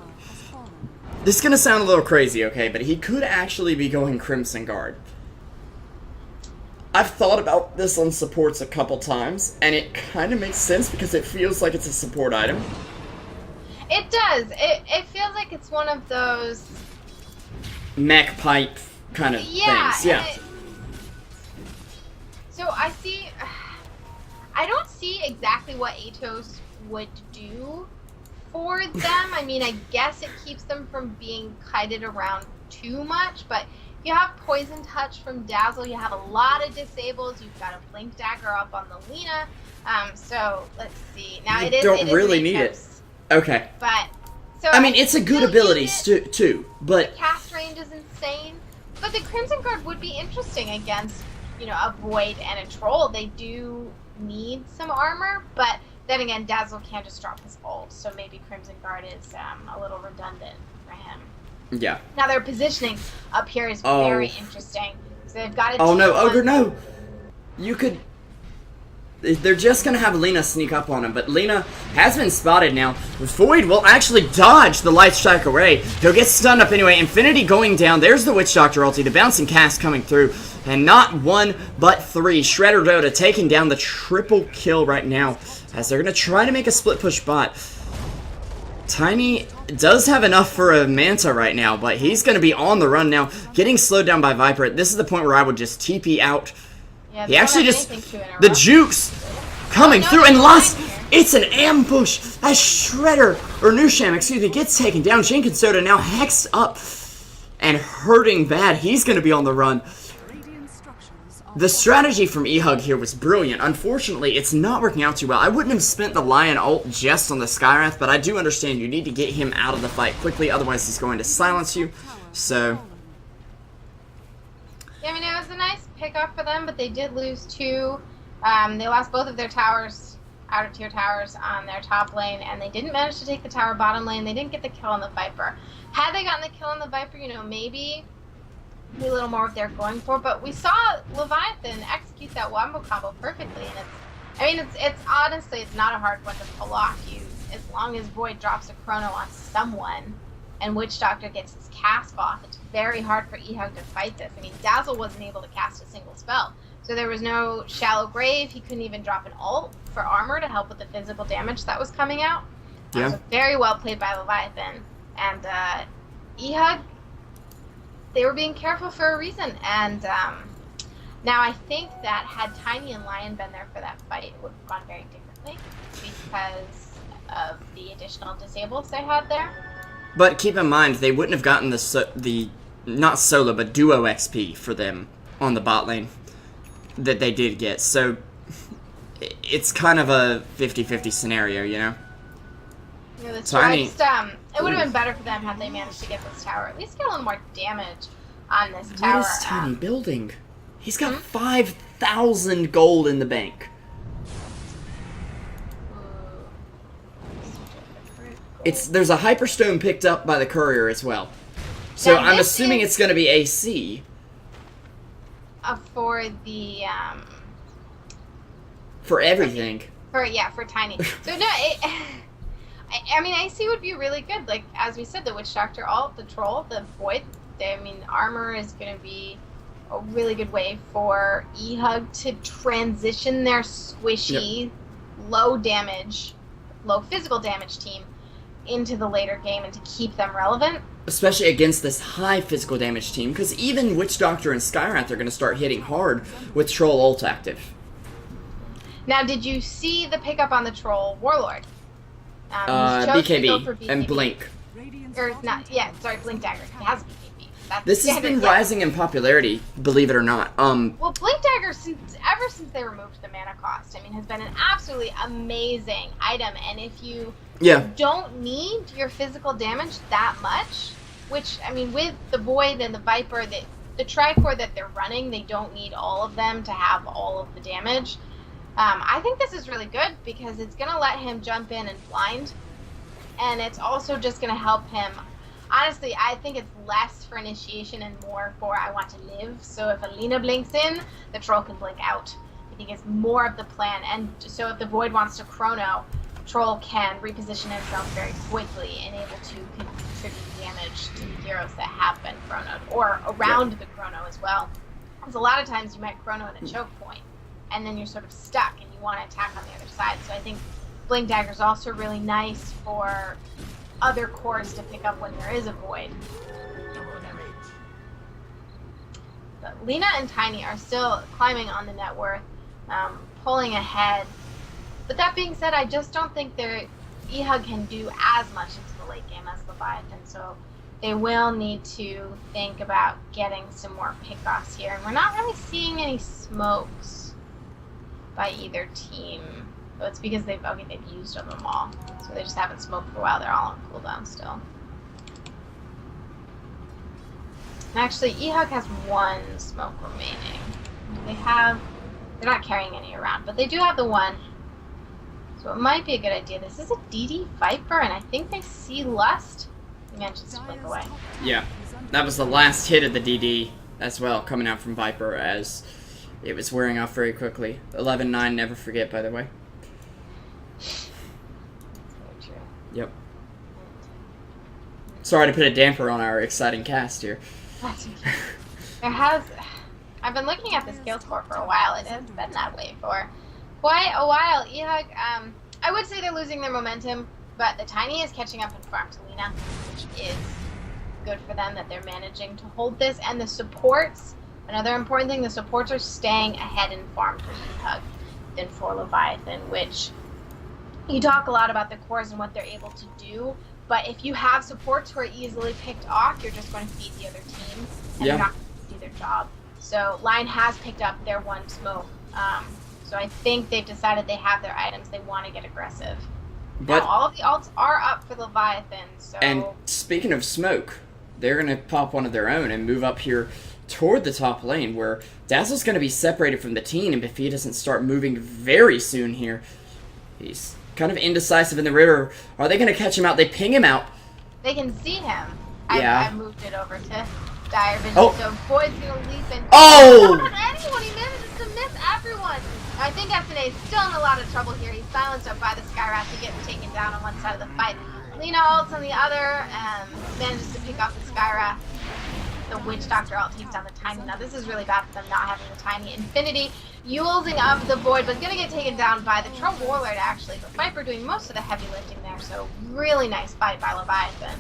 This is going to sound a little crazy, okay, but he could actually be going Crimson Guard. I've thought about this on supports a couple times, and it kind of makes sense because it feels like it's a support item. It does. It feels like it's one of those... mech pipe kind of things, yeah. So I see... I don't see exactly what Atos would do for them. I mean, I guess it keeps them from being kited around too much, but you have Poison Touch from Dazzle, you have a lot of disables, you've got a Blink Dagger up on the Lena, so let's see. Now You it is don't really need it. Okay. But, so I mean, it's a good ability too, but... The cast range is insane, but the Crimson Guard would be interesting against, you know, a Void and a Troll. They do need some armor, but then again, Dazzle can't just drop his ult, so maybe Crimson Guard is a little redundant for him. Yeah. Now their positioning up here is very interesting. So they've got a Oh no, Ogre, no! You could... They're just gonna have Lena sneak up on him, but Lena has been spotted now. Void will actually dodge the Light Strike Array. He'll get stunned up anyway. Infinity going down. There's the Witch Doctor ulti. The bouncing cast coming through. And not one, but three. Shredder Dota taking down the triple kill right now, as they're gonna try to make a split push bot. Tiny does have enough for a Manta right now, but he's going to be on the run now, getting slowed down by Viper. This is the point where I would just TP out. Yeah, he actually just... The jukes coming through, and Lust, it's an ambush as Shredder, or Nusham, excuse me, gets taken down. Jenkins Soda now hexed up and hurting bad. He's going to be on the run. The strategy from eHug here was brilliant. Unfortunately, it's not working out too well. I wouldn't have spent the Lion ult just on the Skywrath, but I do understand you need to get him out of the fight quickly, otherwise he's going to silence you. So... Yeah, I mean, it was a nice pickoff for them, but they did lose two. They lost both of their towers, outer tier towers, on their top lane, and they didn't manage to take the tower bottom lane. They didn't get the kill on the Viper. Had they gotten the kill on the Viper, you know, maybe... a little more what they're going for, but we saw Leviathan execute that wombo combo perfectly, and it's honestly, it's not a hard one to pull off. You, as long as Void drops a chrono on someone, and Witch Doctor gets his cast off, it's very hard for eHug to fight this. I mean, Dazzle wasn't able to cast a single spell, so there was no Shallow Grave. He couldn't even drop an ult for armor to help with the physical damage that was coming out. Yeah. So very well played by Leviathan, and eHug, they were being careful for a reason, and now I think that had Tiny and Lion been there for that fight, it would have gone very differently because of the additional disables they had there. But keep in mind, they wouldn't have gotten the not solo, but duo XP for them on the bot lane that they did get, so it's kind of a 50-50 scenario, you know? Yeah, that's Tiny. it would have been better for them had they managed to get this tower. At least get a little more damage on this tower. What is Tiny building? He's got 5,000 gold in the bank. There's a Hyperstone picked up by the courier as well. So Yeah, I'm this assuming is- it's going to be AC. For the For everything. for Tiny. So no, I mean, AC would be really good. Like, as we said, the Witch Doctor ult, the Troll, the Void. I mean, armor is going to be a really good way for eHug to transition their squishy, low damage, low physical damage team into the later game and to keep them relevant. Especially against this high physical damage team, because even Witch Doctor and Skywrath are going to start hitting hard with Troll ult active. Now, did you see the pickup on the Troll Warlord? He chose to go for BKB and Blink. Or not, yeah, sorry, Blink Dagger. It has BKB. This has been rising in popularity, believe it or not. Well, Blink Dagger, ever since they removed the mana cost, I mean, has been an absolutely amazing item. And if you don't need your physical damage that much, which, I mean, with the Void and the Viper, the Tricore that they're running, they don't need all of them to have all of the damage. I think this is really good because it's going to let him jump in and blind. And it's also just going to help him. Honestly, I think it's less for initiation and more for I want to live. So if Alina blinks in, the troll can blink out. I think it's more of the plan. And so if the Void wants to chrono, troll can reposition himself very quickly and able to contribute damage to the heroes that have been chronoed or around the chrono as well. Because a lot of times you might chrono at a choke point and then you're sort of stuck and you want to attack on the other side. So I think Blink Dagger is also really nice for other cores to pick up when there is a Void. But Lina and Tiny are still climbing on the net worth, pulling ahead. But that being said, I just don't think their eHug can do as much into the late game as Leviathan, so they will need to think about getting some more pickoffs here. And we're not really seeing any smokes by either team. But it's because they've used them all. So they just haven't smoked for a while. They're all on cooldown still. And actually, eHug has one smoke remaining. They're not carrying any around, but they do have the one. So it might be a good idea. This is a DD Viper, and I think they see Lust. You mentioned to blink away. Yeah, that was the last hit of the DD as well, coming out from Viper as it was wearing off very quickly. 11-9, never forget, by the way. Yep. Sorry to put a damper on our exciting cast here. That's okay. I've been looking at the skill score for a while. It has been that way for quite a while. eHug, I would say they're losing their momentum, but the Tiny is catching up in farm to Lina, which is good for them that they're managing to hold this. And the supports, another important thing, the supports are staying ahead in farm for eHug than for Leviathan, which you talk a lot about the cores and what they're able to do, but if you have supports who are easily picked off, you're just going to feed the other team, and they're not going to do their job. So Lion has picked up their one smoke, so I think they've decided they have their items, they want to get aggressive. But now, all of the alts are up for Leviathan, so... And speaking of smoke, they're going to pop one of their own and move up here toward the top lane, where Dazzle's going to be separated from the team, and if he doesn't start moving very soon here, he's kind of indecisive in the river. Are they going to catch him out? They ping him out. They can see him. Yeah. I moved it over to Dire Vision, so Void's going to leap in. Oh! Not anyone, he manages to miss everyone. I think SNA is still in a lot of trouble here. He's silenced up by the Skywrath. He gets taken down on one side of the fight. Lina ults on the other, and manages to pick off the Skywrath. The Witch Doctor ult takes down the Tiny. Now this is really bad for them not having the Tiny. Infinity using up the Void, but gonna get taken down by the Troll Warlord actually. But Viper doing most of the heavy lifting there, so really nice fight by Leviathan.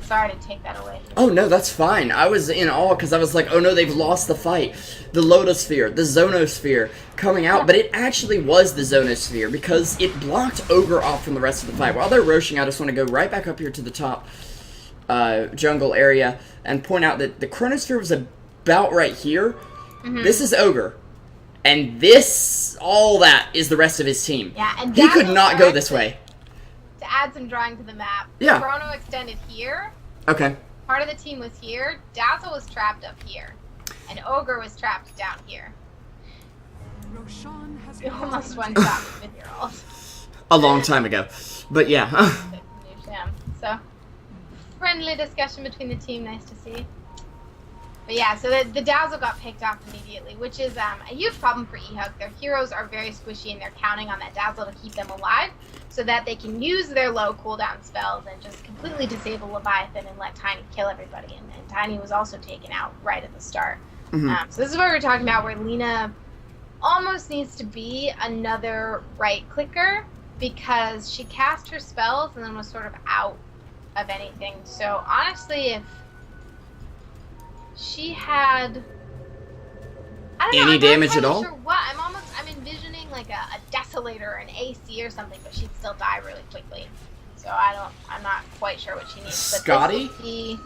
Sorry to take that away. Oh no, that's fine. I was in awe because I was like, oh no, they've lost the fight. The Lotosphere, the Zonosphere coming out, but it actually was the Zonosphere because it blocked Ogre off from the rest of the fight. While they're rushing, I just want to go right back up here to the top jungle area and point out that the Chronosphere was about right here. Mm-hmm. This is Ogre. And this, all that, is the rest of his team. Yeah, and he could not go this way. To add some drawing to the map, yeah. Chrono extended here. Okay. Part of the team was here. Dazzle was trapped up here. And Ogre was trapped down here. You almost one shot with your ult. A long time ago. But yeah. So, friendly discussion between the team, nice to see. But yeah, so the Dazzle got picked off immediately, which is a huge problem for eHug. Their heroes are very squishy, and they're counting on that Dazzle to keep them alive so that they can use their low cooldown spells and just completely disable Leviathan and let Tiny kill everybody. And Tiny was also taken out right at the start. Mm-hmm. So this is what we were talking about, where Lina almost needs to be another right-clicker because she cast her spells and then was sort of out of anything. So honestly, if she had any damage at all? Sure what. I'm envisioning like a Desolator or an AC or something, but she'd still die really quickly. So I'm not quite sure what she needs. But Scotty?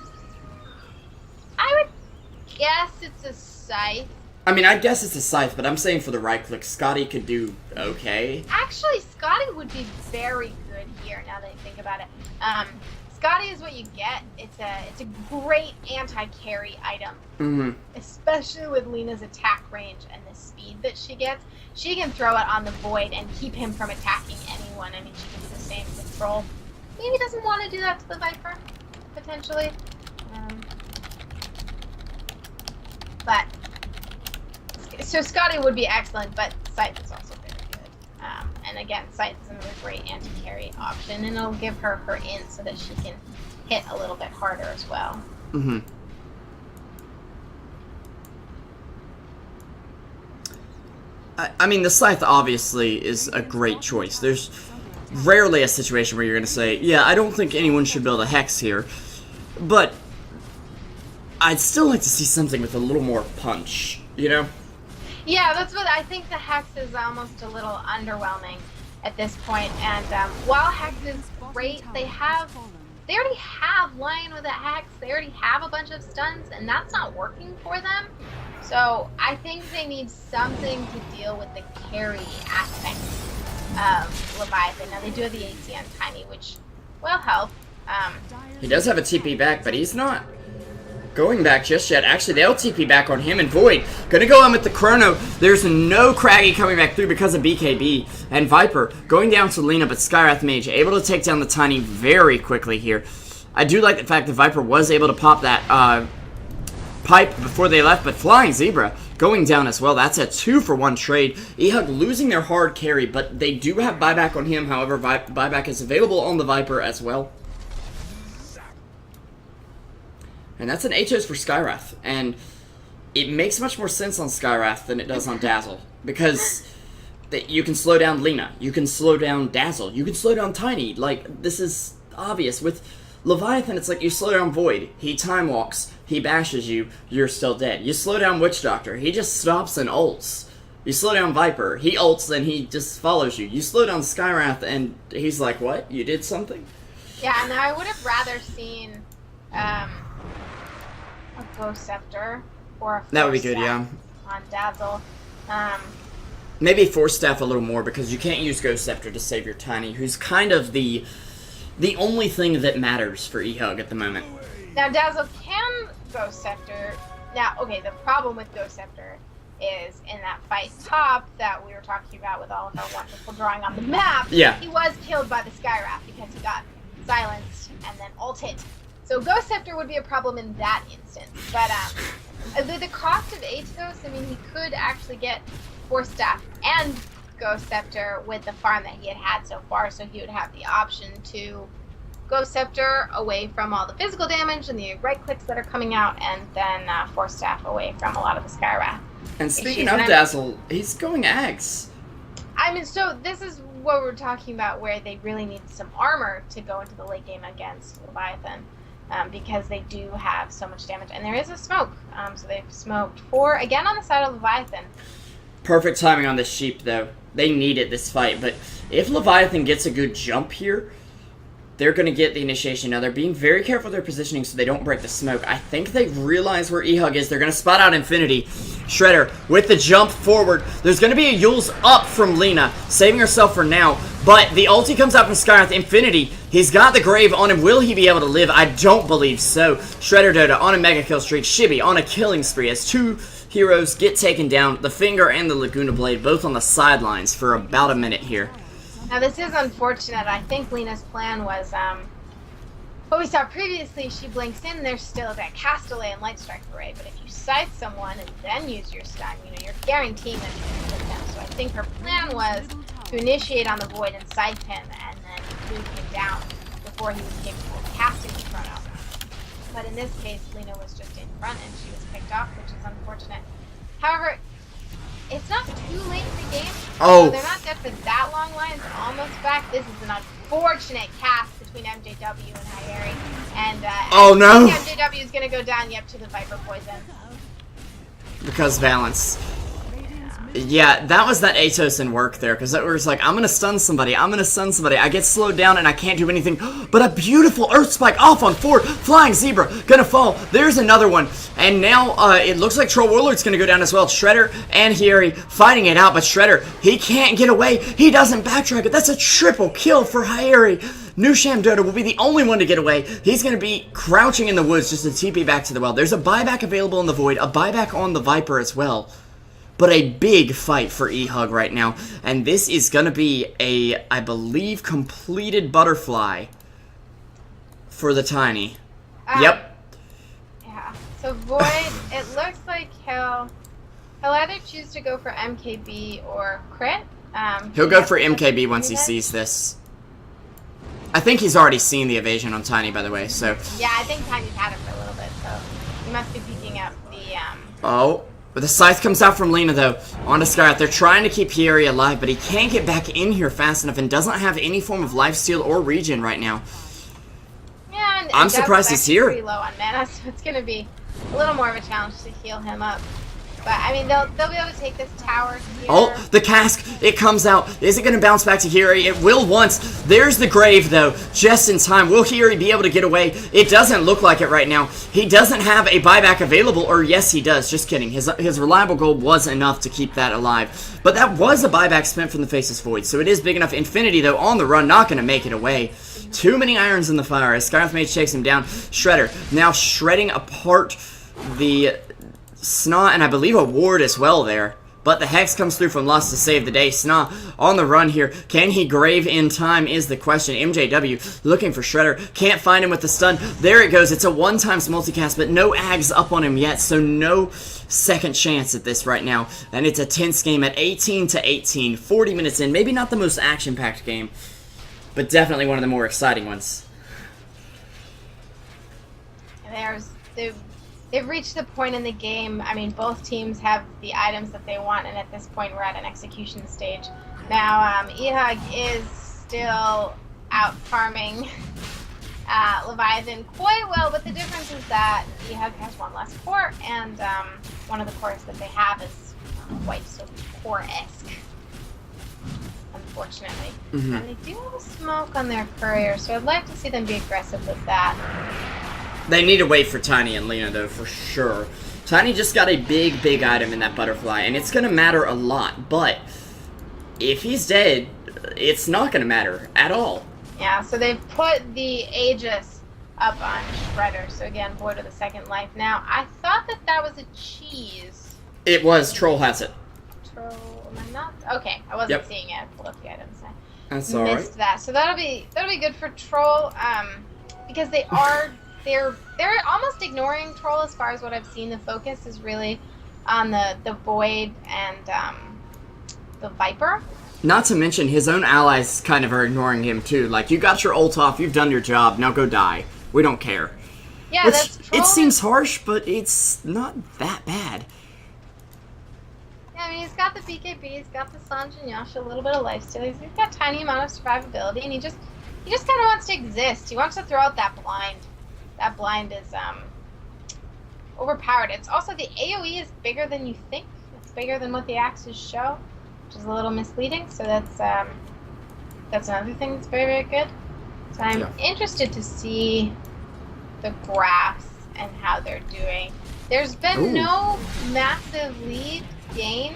I would guess it's a scythe. I mean, I guess it's a scythe, but I'm saying for the right click, Scotty could do okay. Actually, Scotty would be very good here. Now that I think about it, Scotty is what you get. It's a great anti-carry item, especially with Lena's attack range and the speed that she gets. She can throw it on the Void and keep him from attacking anyone. I mean, she can do the same with Troll. Maybe doesn't want to do that to the Viper, potentially. But so Scotty would be excellent, but Scythe is also very good. And again, Scythe is another great anti-carry option, and it'll give her her in so that she can hit a little bit harder as well. I mean, the Scythe obviously is a great choice. There's rarely a situation where you're going to say, yeah, I don't think anyone should build a Hex here, but I'd still like to see something with a little more punch, you know? Yeah, that's what I think. The Hex is almost a little underwhelming at this point, and while Hex is great, they already have Lion with a Hex, they already have a bunch of stuns, and that's not working for them. So I think they need something to deal with the carry aspect of Leviathan. Now they do have the AC on Tiny, which will help. He does have a TP back, but he's not going back just yet. Actually, they'll TP back on him, and Void gonna go on with the Chrono. There's no Craggy coming back through because of BKB, and Viper going down to Lena, but Skywrath Mage able to take down the Tiny very quickly here. I do like the fact that Viper was able to pop that pipe before they left, but Flying Zebra going down as well. That's a 2-for-1 trade. eHug losing their hard carry, but they do have buyback on him. However, buyback is available on the Viper as well. And that's an Atos for Skywrath, and it makes much more sense on Skywrath than it does on Dazzle, because you can slow down Lena, you can slow down Dazzle, you can slow down Tiny. Like, this is obvious. With Leviathan, it's like you slow down Void, he time walks, he bashes you, you're still dead. You slow down Witch Doctor, he just stops and ults. You slow down Viper, he ults and he just follows you. You slow down Skywrath and he's like, what? You did something? Yeah, and I would have rather seen a Ghost Scepter or a that would be good, yeah. On Dazzle. Maybe Force Staff a little more, because you can't use Ghost Scepter to save your Tiny, who's kind of the only thing that matters for eHug at the moment. Now Dazzle can Ghost Scepter. Now, okay, the problem with Ghost Scepter is in that fight top that we were talking about with all of our wonderful drawing on the map, yeah, he was killed by the Skywrath because he got silenced and then ulted. So Ghost Scepter would be a problem in that instance. But the cost of Atos, I mean, he could actually get Force Staff and Ghost Scepter with the farm that he had so far, so he would have the option to Ghost Scepter away from all the physical damage and the right clicks that are coming out, and then Force Staff away from a lot of the Skywrath. And speaking of Dazzle, he's going Ags. I mean, so this is what we're talking about, where they really need some armor to go into the late game against Leviathan. Because they do have so much damage. And there is a smoke. So they've smoked 4, again on the side of Leviathan. Perfect timing on this sheep, though. They needed this fight. But if Leviathan gets a good jump here, they're going to get the initiation. Now, they're being very careful with their positioning so they don't break the smoke. I think they realize where eHug is. They're going to spot out Infinity. Shredder with the jump forward. There's going to be a Yule's up from Lena, saving herself for now. But the ulti comes out from Skywrath. Infinity, he's got the grave on him. Will he be able to live? I don't believe so. Shredder Dota on a mega kill streak. Shibby on a killing spree as 2 heroes get taken down. The Finger and the Laguna Blade both on the sidelines for about a minute here. Now this is unfortunate. I think Lena's plan was, what we saw previously, she blinks in, there's still that cast delay and light strike array, but if you scythe someone and then use your stun, you know, you're guaranteeing that you're going to hit them. So I think her plan was to initiate on the Void and scythe him and then move him down before he was capable of casting the Chrono. But in this case, Lena was just in front and she was picked off, which is unfortunate. However, it's not too late in the game. Oh. So they're not dead for that long. Lion's almost back. This is an unfortunate cast between MJW and Hyeri. And oh no! MJW is going to go down, yep, to the Viper Poison. Because balance. Yeah, that was that Atos in work there, because it was like, I'm gonna stun somebody, I get slowed down and I can't do anything, but a beautiful Earth Spike off on 4, Flying Zebra, gonna fall, there's another one, and now, it looks like Troll Warlord's gonna go down as well. Shredder and Hiri fighting it out, but Shredder, he can't get away, he doesn't backtrack it, that's a triple kill for Hiri. Nusham Dodo will be the only one to get away. He's going to be crouching in the woods just to TP back to the well. There's a buyback available in the Void, a buyback on the Viper as well. But a big fight for eHug right now. And this is going to be a, I believe, completed butterfly for the Tiny. Yep. Yeah. So Void, it looks like he'll either choose to go for MKB or crit. He'll go for MKB once he sees this. I think he's already seen the evasion on Tiny, by the way, so... Yeah, I think Tiny's had it for a little bit, so he must be picking up the, Oh, but the scythe comes out from Lena, though, onto Skyrock. They're trying to keep Hiri alive, but he can't get back in here fast enough and doesn't have any form of lifesteal or regen right now. Yeah, and I'm surprised he's here. Pretty low on mana, so it's going to be a little more of a challenge to heal him up. But, I mean, they'll be able to take this tower here. Oh, the cask, it comes out. Is it going to bounce back to Hiri? It will once. There's the grave, though, just in time. Will Hiri be able to get away? It doesn't look like it right now. He doesn't have a buyback available, or yes, he does. Just kidding. His reliable gold was enough to keep that alive. But that was a buyback spent from the Faceless Void, so it is big enough. Infinity, though, on the run, not going to make it away. Too many irons in the fire as Skyrock Mage takes him down. Shredder now shredding apart the... Sna, and I believe a ward as well there. But the Hex comes through from Lust to save the day. Sna on the run here. Can he grave in time is the question. MJW looking for Shredder. Can't find him with the stun. There it goes. It's a one-times multicast, but no Ags up on him yet, so no second chance at this right now. And it's a tense game at 18-18. 40 minutes in. Maybe not the most action-packed game, but definitely one of the more exciting ones. They've reached the point in the game, I mean, both teams have the items that they want, and at this point we're at an execution stage. Now, eHug is still out farming Leviathan quite well, but the difference is that eHug has one less core, and one of the cores that they have is quite so core-esque, unfortunately. Mm-hmm. And they do have a smoke on their courier, so I'd like to see them be aggressive with that. They need to wait for Tiny and Lena, though, for sure. Tiny just got a big, big item in that butterfly, and it's going to matter a lot. But if he's dead, it's not going to matter at all. Yeah, so they've put the Aegis up on Shredder. So again, Void of the second life. Now, I thought that was a cheese. It was. Troll has it. Troll, am I not? Okay, I wasn't seeing it. I pulled up the items. That's I all right. missed that. So that'll be good for Troll, because they're almost ignoring Troll as far as what I've seen. The focus is really on the Void and the Viper. Not to mention his own allies kind of are ignoring him too. Like, you got your ult off, you've done your job, now go die. We don't care. Yeah, Which, that's Troll. it seems harsh, but it's not that bad. Yeah, I mean, he's got the BKB, he's got the Sanj and Yasha, a little bit of lifesteal. He's got a tiny amount of survivability, and he just kind of wants to exist. He wants to throw out that blind. That blind is overpowered. It's also, the AoE is bigger than you think. It's bigger than what the axes show, which is a little misleading. So that's another thing that's very, very good. So I'm interested to see the graphs and how they're doing. There's been no massive lead gained.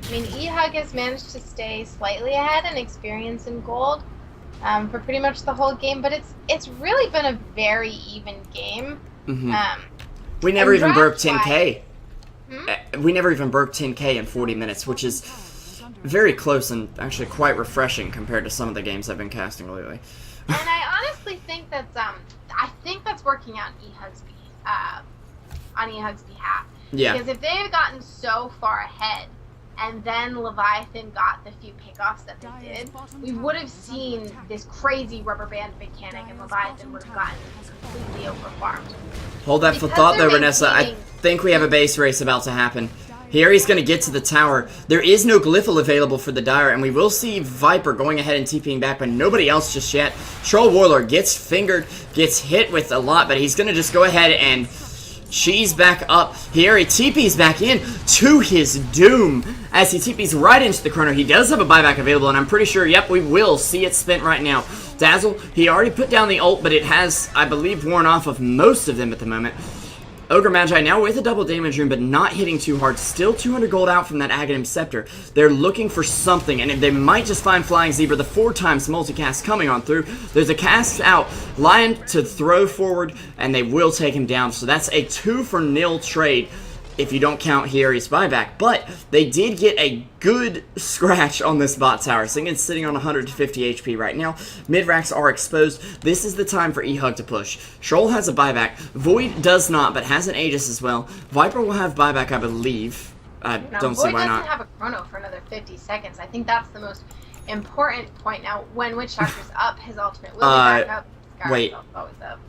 I mean, eHug has managed to stay slightly ahead in experience and gold. For pretty much the whole game, but it's really been a very even game. Mm-hmm. We never even broke 10k. Hmm? We never even broke 10k in 40 minutes, which is very close and actually quite refreshing compared to some of the games I've been casting lately. And I honestly think that's working out on eHug's behalf. Yeah. Because if they had gotten so far ahead, and then Leviathan got the few pickoffs that they did, we would have seen this crazy rubber band mechanic, and Leviathan would have gotten completely overfarmed. Hold that for thought, though, Reinessa. I think we have a base race about to happen. Here he's going to get to the tower. There is no Glyphal available for the Dire, and we will see Viper going ahead and TPing back, but nobody else just yet. Troll Warlord gets fingered, gets hit with a lot, but he's going to just go ahead and She's back up here. He TP's back in to his doom as he TP's right into the chrono. He does have a buyback available, and I'm pretty sure, yep, we will see it spent right now. Dazzle, he already put down the ult, but it has, I believe, worn off of most of them at the moment. Ogre Magi now with a double damage room, but not hitting too hard. Still 200 gold out from that Aghanim Scepter. They're looking for something, and they might just find Flying Zebra. The 4 times multicast coming on through. There's a cast out. Lion to throw forward, and they will take him down. So that's a 2-for-0 trade, if you don't count Hierry's buyback. But they did get a good scratch on this bot tower. Singen's sitting on 150 HP right now. Mid-racks are exposed. This is the time for eHug to push. Troll has a buyback. Void does not, but has an Aegis as well. Viper will have buyback, I believe. I don't see why not. Void doesn't have a chrono for another 50 seconds. I think that's the most important point. Now, when Witch Doctor's up, his ultimate will be back up. Wait. Always up.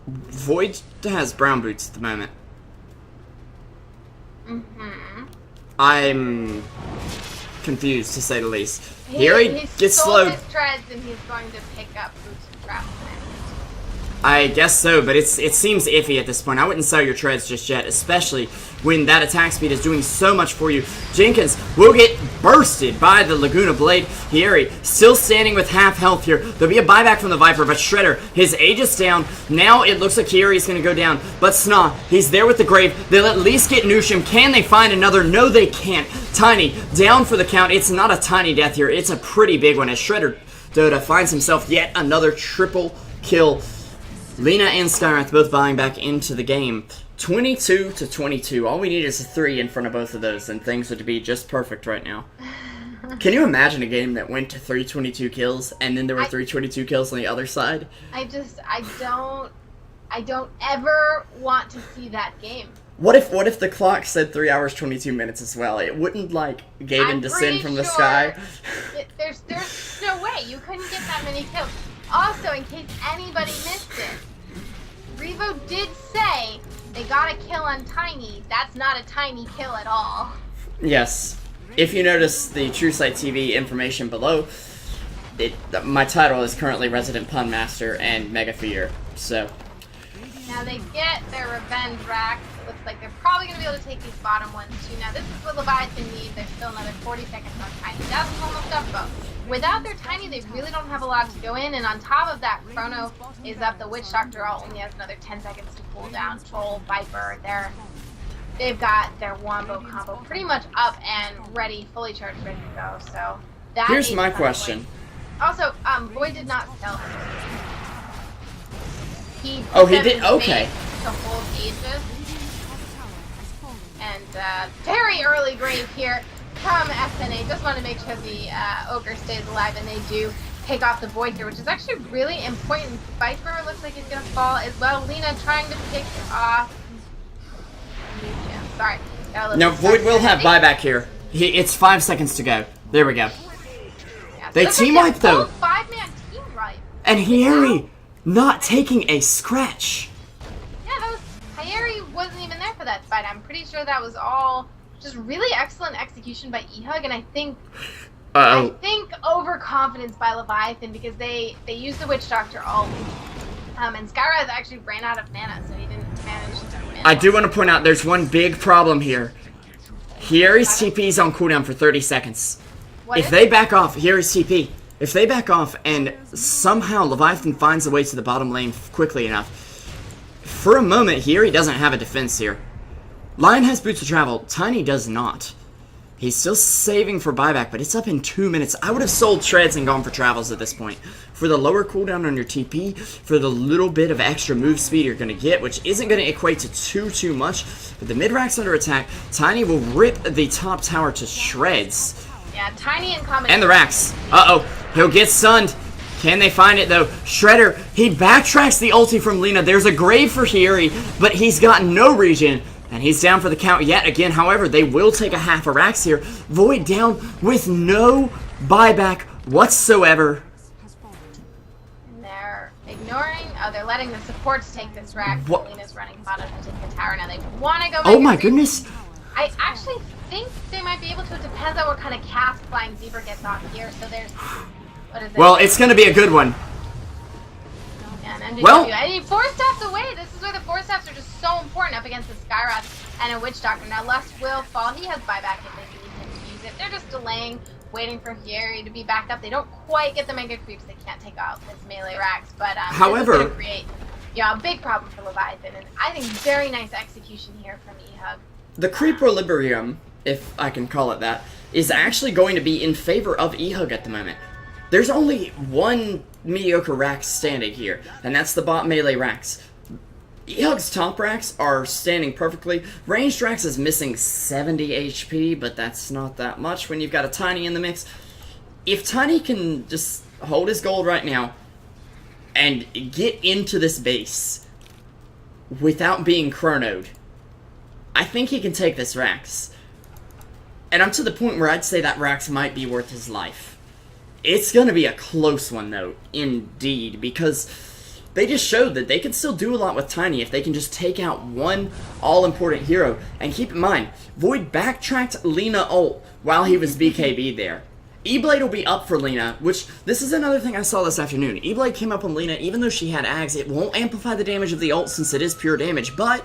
Void has brown boots at the moment. I'm confused, to say the least. Here he gets slowed. His treads and he's going to pick up boots and traps. I guess so, but it seems iffy at this point. I wouldn't sell your treads just yet, especially when that attack speed is doing so much for you. Jenkins will get bursted by the Laguna Blade. Hierry still standing with half health here. There'll be a buyback from the Viper, but Shredder, his Aegis down. Now it looks like Hierry's going to go down, but Sna, he's there with the Grave. They'll at least get Nushim. Can they find another? No, they can't. Tiny down for the count. It's not a tiny death here. It's a pretty big one as Shredder Dota finds himself yet another triple kill. Lina and Skywrath both buying back into the game. 22-22. All we need is a 3 in front of both of those, and things would be just perfect right now. Can you imagine a game that went to 322 kills, and then there were 322 kills on the other side? I don't ever want to see that game. What if the clock said 3 hours 22 minutes as well? It wouldn't like Gaben descend from the sky. There's no way you couldn't get that many kills. Also, in case anybody missed it, Revo did say they got a kill on Tiny. That's not a tiny kill at all. Yes. If you notice the TrueSight TV information below, my title is currently Resident Pun Master and Mega Fear. So. Now they get their revenge racks. It looks like they're probably going to be able to take these bottom ones too. Now this is what Leviathan needs. There's still another 40 seconds on Tiny. That's almost up though. Without their Tiny, they really don't have a lot to go in, and on top of that, Chrono is up. The Witch Doctor only has another 10 seconds to cool down. Troll, Viper, they've got their Wombo combo pretty much up and ready, fully charged, ready to go. So that here's my question. Also, Void did not sell it. He did. Okay. The whole Aegis. And very early grave here from SNA. Just want to make sure the Ogre stays alive, and they do pick off the Void here, which is actually really important. Viper looks like he's going to fall as well. Lina trying to pick off... Sorry. No, Void will have buyback here. It's 5 seconds to go. There we go. Yeah, so they team wipe though. 5-man team wipe. And Hierry not taking a scratch. Yeah, Hierry wasn't even there for that fight. I'm pretty sure that was all just really excellent execution by eHug, and I think overconfidence by Leviathan, because they used the Witch Doctor ult. And Skywrath actually ran out of mana, so he didn't manage to win. I do want to point out there's one big problem here. Hierry's TP is on cooldown for 30 seconds. If they back off, Hierry's TP. If they back off and somehow Leviathan finds a way to the bottom lane quickly enough, for a moment Hierry doesn't have a defense here. Lion has boots of travel, Tiny does not. He's still saving for buyback, but it's up in 2 minutes. I would have sold treads and gone for travels at this point. For the lower cooldown on your TP, for the little bit of extra move speed you're going to get, which isn't going to equate to too much, but the mid-rack's under attack, Tiny will rip the top tower to shreds. Yeah, Tiny in combination. And the racks. Uh-oh, he'll get stunned. Can they find it, though? Shredder, he backtracks the ulti from Lina. There's a grave for Hierry, but he's got no regen. And he's down for the count yet again. However, they will take a half a racks here. Void down with no buyback whatsoever. And they're ignoring. Oh, they're letting the supports take this rack. Lina's running bottom to take the tower. Now they want to go. Oh my goodness. I actually think they might be able to. It depends on what kind of cast Flying Zebra gets off here. So there's... What is it? Well, it's going to be a good one. And MJW. Well, I need 4 steps away. This is where the 4 steps are just so important up against the Skyrock and a Witch Doctor. Now, Lust will fall. He has buyback if they need him to use it. They're just delaying, waiting for Hieri to be back up. They don't quite get the Mega Creeps. They can't take out this melee Rax, but however, this is going to create a big problem for Leviathan, and I think very nice execution here from eHug. the Creep Equilibrium, if I can call it that, is actually going to be in favor of eHug at the moment. There's only one mediocre Rax standing here, and that's the bot melee Rax. eHug's top Rax are standing perfectly. Ranged Rax is missing 70 HP, but that's not that much when you've got a Tiny in the mix. If Tiny can just hold his gold right now and get into this base without being chronoed, I think he can take this Rax. And I'm to the point where I'd say that Rax might be worth his life. It's gonna be a close one, though, indeed, because they just showed that they can still do a lot with Tiny if they can just take out one all-important hero. And keep in mind, Void backtracked Lina ult while he was BKB there. E-Blade will be up for Lina, which, this is another thing I saw this afternoon. E-Blade came up on Lina, even though she had Ags, it won't amplify the damage of the ult since it is pure damage, but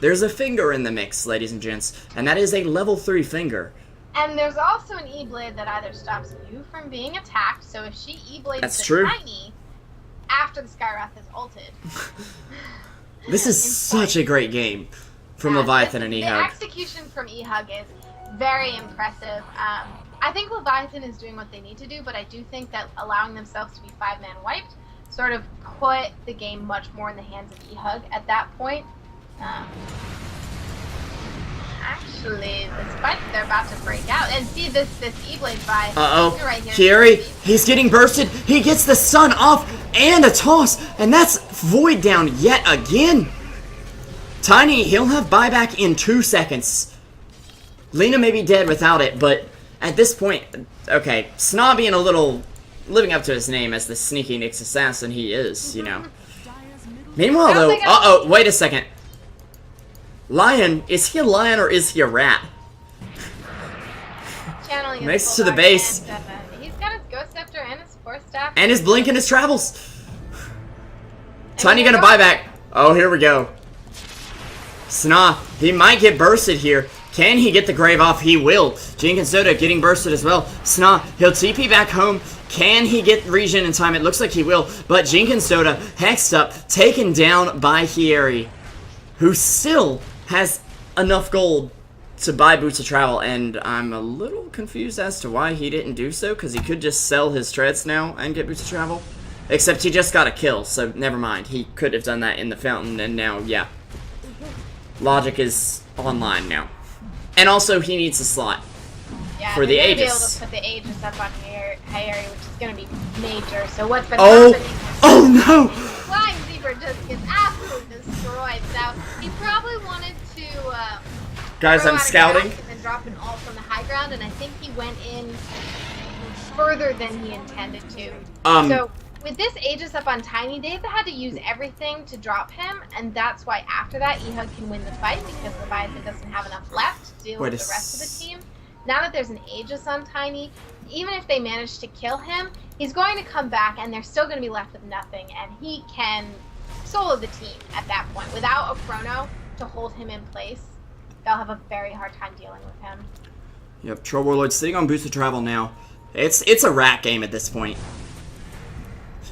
there's a finger in the mix, ladies and gents, and that is a level 3 finger. And there's also an E-Blade that either stops you from being attacked, so if she E-Blades the true. Tiny after the Skywrath is ulted. This is such a great game from Leviathan and eHug. The execution from eHug is very impressive. I think Leviathan is doing what they need to do, but I do think that allowing themselves to be 5-man wiped sort of put the game much more in the hands of eHug at that point. Actually, this fight, they're about to break out. And see this E-Blade buy. Uh-oh. Right here. Hieri, he's getting bursted. He gets the sun off and a toss. And that's Void down yet again. Tiny, he'll have buyback in 2 seconds. Lina may be dead without it, but at this point, okay, Sna being a little, living up to his name as the sneaky Nyx assassin he is, you know. Meanwhile, though, uh-oh, wait a second. Lion, is he a lion or is he a rat? Channeling Next to the base. He's got his Ghost Scepter and his Force Staff. And his blink and his travels. Tiny gonna buy back. Oh, here we go. Sna, he might get bursted here. Can he get the grave off? He will. Jenkins Soda getting bursted as well. Sna, he'll TP back home. Can he get regen in time? It looks like he will. But Jenkins Soda, hexed up, taken down by Hieri, who still has enough gold to buy Boots of Travel, and I'm a little confused as to why he didn't do so, because he could just sell his treads now and get Boots of Travel. Except he just got a kill, so never mind. He could have done that in the fountain, and now, yeah. Logic is online now. And also, he needs a slot for the Aegis. Be able to put the Aegis up on Hieri, which is going to be major. So what's been happening? Is oh no! Flying Zebra just gets absolutely destroyed. So he probably wanted to guys, I'm scouting. And then drop an ult from the high ground, and I think he went in further than he intended to. So with this Aegis up on Tiny, they've had to use everything to drop him, and that's why after that eHug can win the fight, because Leviathan doesn't have enough left to deal with the rest of the team. Now that there's an Aegis on Tiny, even if they manage to kill him, he's going to come back, and they're still going to be left with nothing, and he can solo the team at that point. Without a chrono to hold him in place, they'll have a very hard time dealing with him. Yep, Troll Warlord sitting on Boost of Travel now. It's a rat game at this point.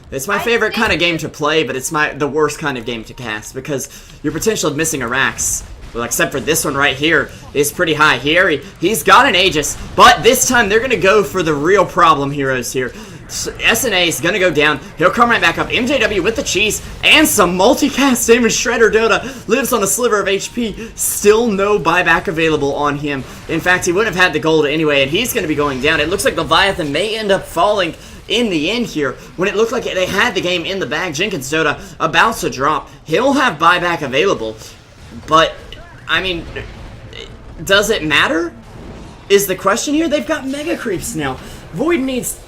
It's my favorite kind of game to play, but it's the worst kind of game to cast, because your potential of missing a Rax, well, except for this one right here, is pretty high. Here, he's got an Aegis, but this time they're going to go for the real problem heroes here. SNA is going to go down. He'll come right back up. MJW with the cheese and some multicast damage. Shredder Dota lives on a sliver of HP. Still no buyback available on him. In fact, he wouldn't have had the gold anyway, and he's going to be going down. It looks like Leviathan may end up falling in the end here, when it looked like they had the game in the bag. Jenkins Soda about to drop. He'll have buyback available, but, I mean, does it matter? Is the question here. They've got Mega Creeps now. Void needs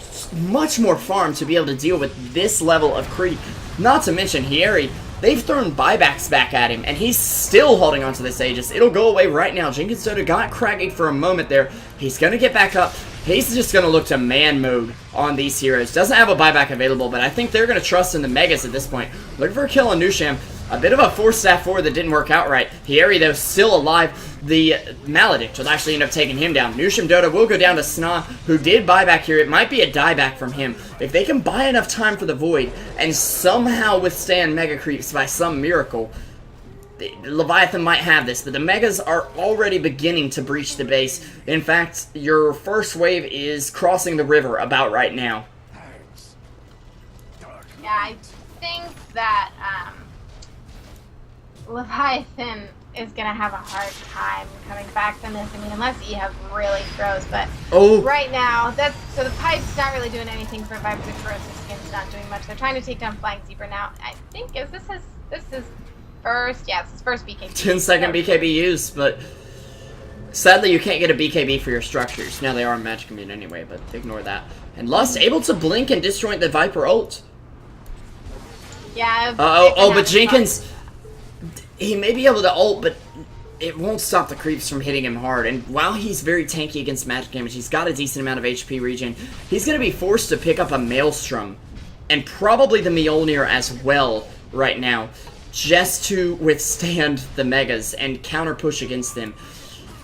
much more farm to be able to deal with this level of creep. Not to mention Hieri. They've thrown buybacks back at him, and he's still holding onto this Aegis. It'll go away right now. Jenkins Soda got craggy for a moment there. He's going to get back up. He's just going to look to man mode on these heroes. Doesn't have a buyback available, but I think they're going to trust in the Megas at this point. Looking for a kill on Nusham. A bit of a 4-staff forward that didn't work out right. Hieri, though, still alive. The Maledict will actually end up taking him down. Nusham Dota will go down to Sna, who did buy back here. It might be a dieback from him. If they can buy enough time for the Void and somehow withstand Mega Creeps by some miracle, Leviathan might have this, but the Megas are already beginning to breach the base. In fact, your first wave is crossing the river about right now. Yeah, I think that Leviathan is going to have a hard time coming back from this. I mean, unless eHug really throws, but right now, so the Pipe's not really doing anything for Viper. The Corrosive Skin's not doing much. They're trying to take down Flying Zebra now. I think, this is first, yeah, it's his first BKB. 10-second BKB use, but sadly you can't get a BKB for your structures. Now they are in Magic Immune anyway, but ignore that. And Lust able to blink and disjoint the Viper ult. Yeah. But Jenkins, he may be able to ult, but it won't stop the creeps from hitting him hard. And while he's very tanky against magic damage, he's got a decent amount of HP regen. He's going to be forced to pick up a Maelstrom, and probably the Mjolnir as well right now, just to withstand the Megas and counter push against them.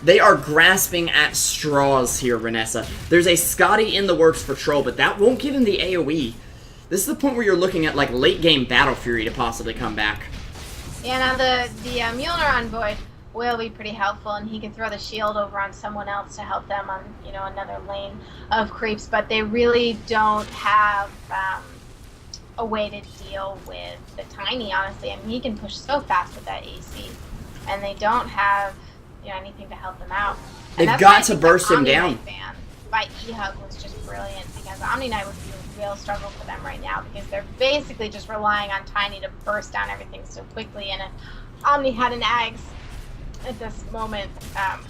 They are grasping at straws here, Reinessa. There's a Scotty in the works for Troll, but that won't give him the AoE. This is the point where you're looking at like late game Battle Fury to possibly come back. Yeah, now the Mjolnir on Void will be pretty helpful, and he can throw the shield over on someone else to help them on, you know, another lane of creeps, but they really don't have a way to deal with the Tiny, honestly. I mean, he can push so fast with that AC, and they don't have, you know, anything to help them out. And they've got to burst him down. Ban by eHug was just brilliant, because Omni Knight would be a real struggle for them right now, because they're basically just relying on Tiny to burst down everything so quickly, and if Omni had an Ags at this moment,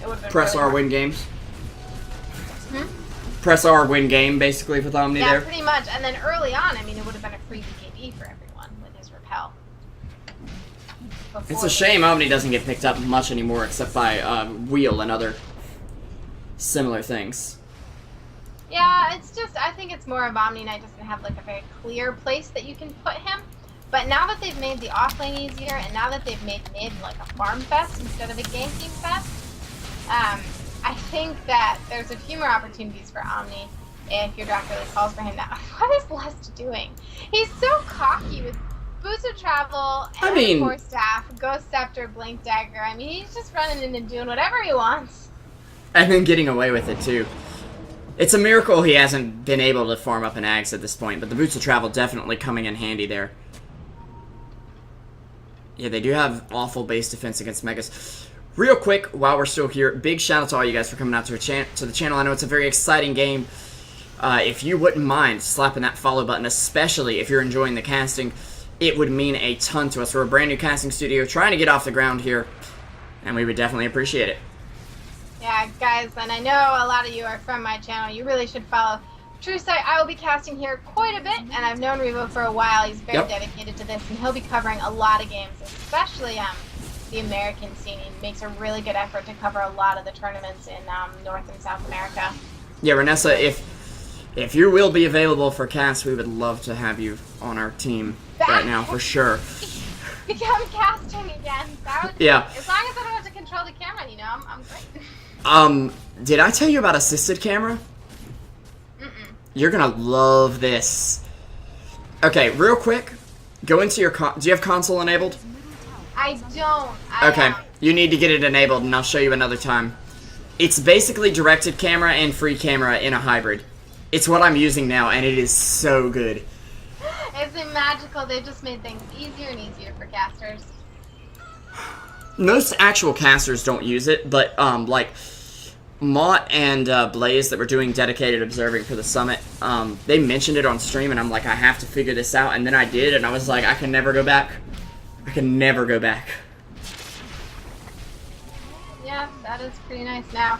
it would have been Press really R hard. win games. Press R win game, basically, with Omni there. Yeah, pretty much. And then early on, I mean, it would have been a free BKB for everyone with his repel. It's a shame Omni doesn't get picked up much anymore, except by Wheel and other similar things. Yeah, it's just, I think it's more of Omni Knight doesn't have like a very clear place that you can put him. But now that they've made the off lane easier, and now that they've made mid like a farm fest instead of a game team fest, I think that there's a few more opportunities for Omni if your draft really calls for him now. What is Lust doing? He's so cocky with Boots of Travel, and Core Staff, Ghost Scepter, Blink Dagger. I mean, he's just running in and doing whatever he wants. And then getting away with it, too. It's a miracle he hasn't been able to farm up an Axe at this point, but the Boots of Travel definitely coming in handy there. Yeah, they do have awful base defense against Megas. Real quick, while we're still here, big shout out to all you guys for coming out to the channel. I know it's a very exciting game. If you wouldn't mind slapping that follow button, especially if you're enjoying the casting, it would mean a ton to us. We're a brand new casting studio trying to get off the ground here, and we would definitely appreciate it. Yeah, guys, and I know a lot of you are from my channel. You really should follow TrueSight. I will be casting here quite a bit, and I've known Revo for a while. He's very dedicated to this, and he'll be covering a lot of games, especially the American scene. He makes a really good effort to cover a lot of the tournaments in North and South America. Yeah, Reinessa, if you will be available for cast, we would love to have you on our team right now, for sure. Become casting again. That would, yeah. As long as I don't have to control the camera, you know, I'm great. Did I tell you about assisted camera? You're gonna love this. Okay, real quick, go into your do you have console enabled? I don't. Okay, you need to get it enabled, and I'll show you another time. It's basically directed camera and free camera in a hybrid. It's what I'm using now, and it is so good. It's magical. They've just made things easier and easier for casters. Most actual casters don't use it, but like Mott and Blaze that were doing dedicated observing for the summit, they mentioned it on stream, and I'm like, I have to figure this out, and then I did, and I was like, I can never go back. I can never go back. Yeah, that is pretty nice. Now,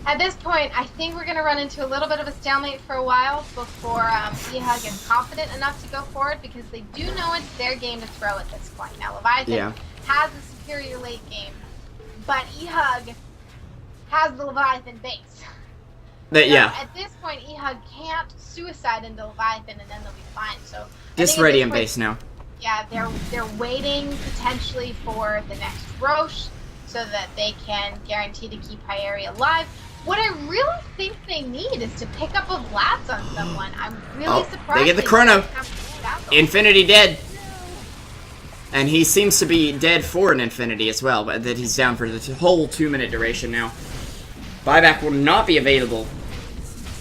at this point, I think we're going to run into a little bit of a stalemate for a while before eHug is confident enough to go forward, because they do know it's their game to throw at this point. Now, Leviathan has a superior late game, but eHug has the Leviathan base. Yeah. At this point, eHug can't suicide into Leviathan, and then they'll be fine. So This Radiant base now. Yeah, they're waiting potentially for the next Roche so that they can guarantee to keep Hyeri alive. What I really think they need is to pick up a Vlads on someone. I'm really surprised. They get the chrono. Infinity dead. And he seems to be dead for an Infinity as well, but that he's down for the whole 2-minute duration now. Buyback will not be available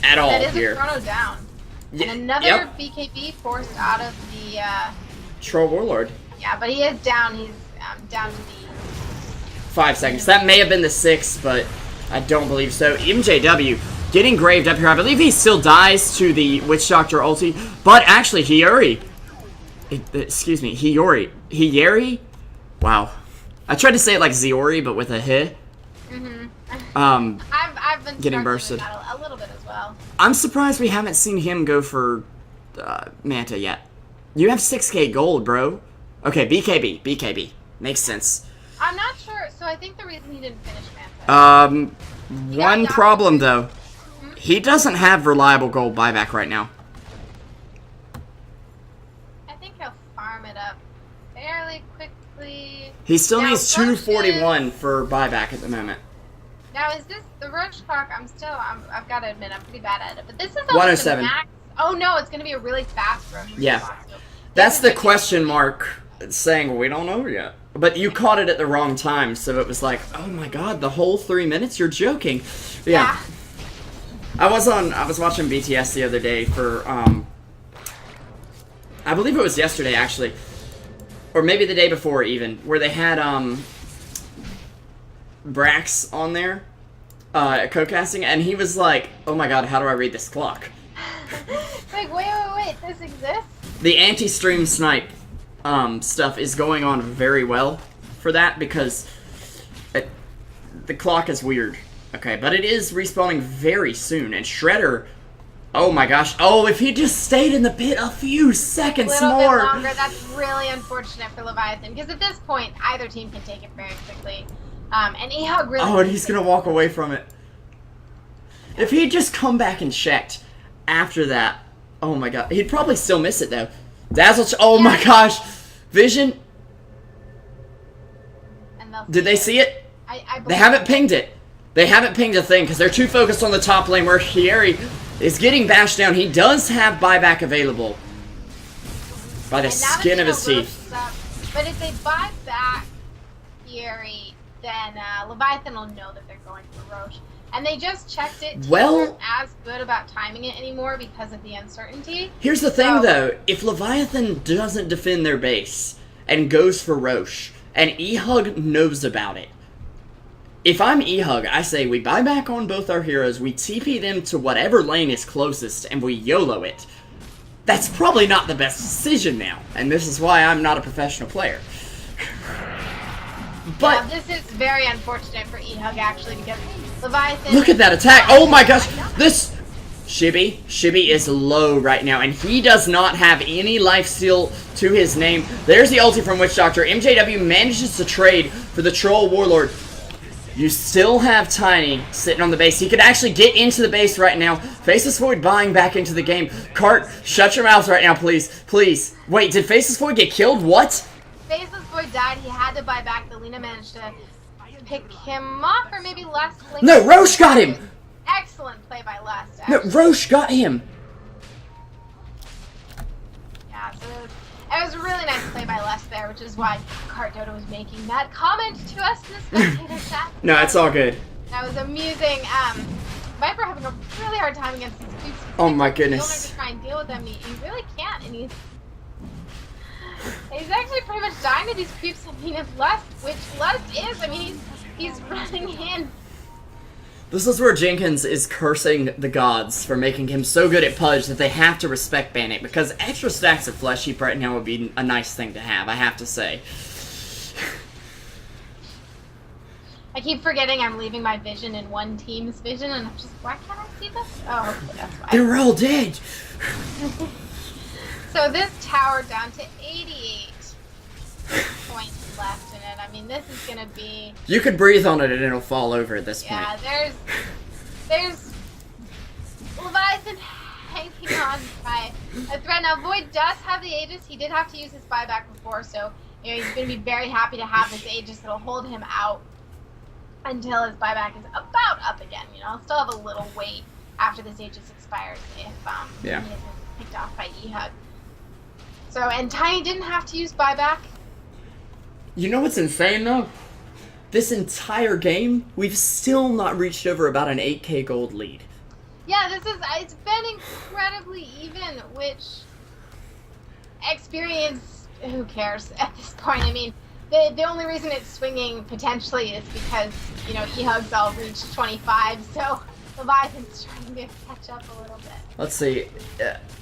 at all here. That is a chrono down. And another BKB forced out of the... Troll Warlord. Yeah, but he is down. He's down to the... 5 seconds. That may have been the 6, but I don't believe so. MJW getting graved up here. I believe he still dies to the Witch Doctor ulti, but actually Hiyori. Excuse me, Hiyori? Wow. I tried to say it like Ziori, but with a hi. I've been getting bursted a little bit as well. I'm surprised we haven't seen him go for Manta yet. You have 6k gold, bro. Okay, BKB. Makes sense. I'm not sure, so I think the reason he didn't finish Manta... one problem, though. He doesn't have reliable gold buyback right now. I think he'll farm it up fairly quickly. He still needs 241 for buyback at the moment. Now, is this the Roche clock? I've got to admit, I'm pretty bad at it. But this is 107. The max. Oh no, it's going to be a really fast Roche. Yeah. Clock, so That's the question mark saying we don't know yet. But you caught it at the wrong time, so it was like, oh my god, the whole 3 minutes? You're joking. Yeah. I was watching BTS the other day for, I believe it was yesterday, actually. Or maybe the day before, even. Where they had, Brax on there, co-casting, and he was like, oh my god, how do I read this clock? Like, wait, this exists? The anti-stream snipe stuff is going on very well for that, because the clock is weird. Okay, but it is respawning very soon, and Shredder, oh my gosh, if he just stayed in the pit a few seconds more. A little bit longer, that's really unfortunate for Leviathan, because at this point, either team can take it very quickly. And eHug really... Oh, and he's gonna walk away from it. If he'd just come back and checked after that, oh my god, he'd probably still miss it though. Dazzle, my gosh, Vision. Did they see it? They haven't pinged it. They haven't pinged a thing because they're too focused on the top lane where Hiyeri is getting bashed down. He does have buyback available by the skin of his teeth. But if they buy back Hiyeri, then Leviathan will know that they're going for Roche. And they just checked it. Teams aren't as good about timing it anymore because of the uncertainty. Here's the thing, though. If Leviathan doesn't defend their base and goes for Roche, and eHug knows about it, if I'm eHug, I say we buy back on both our heroes, we TP them to whatever lane is closest, and we YOLO it. That's probably not the best decision now, and this is why I'm not a professional player. But this is very unfortunate for eHug, actually, because Leviathan... Look at that attack! Oh my gosh! This... Shibby is low right now, and he does not have any lifesteal to his name. There's the ulti from Witch Doctor. MJW manages to trade for the Troll Warlord. You still have Tiny sitting on the base. He could actually get into the base right now. Faceless Void buying back into the game. Cart, shut your mouth right now, please. Please. Wait, did Faceless Void get killed? What? Faceless Void died. He had to buy back. The Lina managed to pick him off, or maybe Lust. No, Roche got him! Excellent play by Lust. No, Roche got him! Yeah, so it was a really nice play by Lust there, which is why Cart Dodo was making that comment to us in the spectator chat. No, it's all good. That was amusing. Viper having a really hard time against these creeps. Oh my goodness. To try and deal with them, he really can't, and he's actually pretty much dying to these creeps. I mean, if Lust, which Lust is, I mean, he's running in. This is where Jenkins is cursing the gods for making him so good at Pudge that they have to respect Bandit, because extra stacks of Flesh Heap right now would be a nice thing to have, I have to say. I keep forgetting I'm leaving my vision in one team's vision, and I'm just, why can't I see this? Oh, okay, that's why. They were all dead! So this tower down to 88 points left in it. I mean, this is gonna be... You could breathe on it and it'll fall over at this point. Yeah, there's Leviathan hanging on by a thread. Now, Void does have the Aegis. He did have to use his buyback before, so he's going to be very happy to have this Aegis that'll hold him out until his buyback is about up again. I'll still have a little wait after this Aegis expires if he isn't picked off by eHug. So, and Tiny didn't have to use buyback. You know what's insane, though? This entire game, we've still not reached over about an 8k gold lead. Yeah, it's been incredibly even, which experience, who cares at this point? I mean, the only reason it's swinging potentially is because, eHug's all reached 25, so Leviathan's trying to catch up a little bit. Let's see.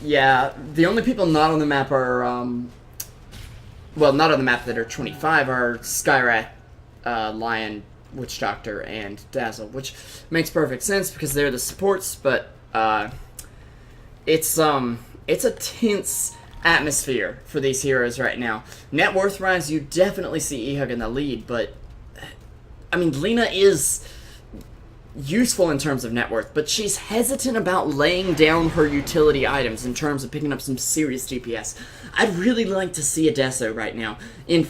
Yeah, the only people not on the map are, well, not on the map that are 25 are Skyrat, Lion, Witch Doctor, and Dazzle, which makes perfect sense because they're the supports, but it's a tense atmosphere for these heroes right now. Net worth-wise, you definitely see eHug in the lead, but I mean, Lena is useful in terms of net worth, but she's hesitant about laying down her utility items in terms of picking up some serious DPS. I'd really like to see a Deso right now, in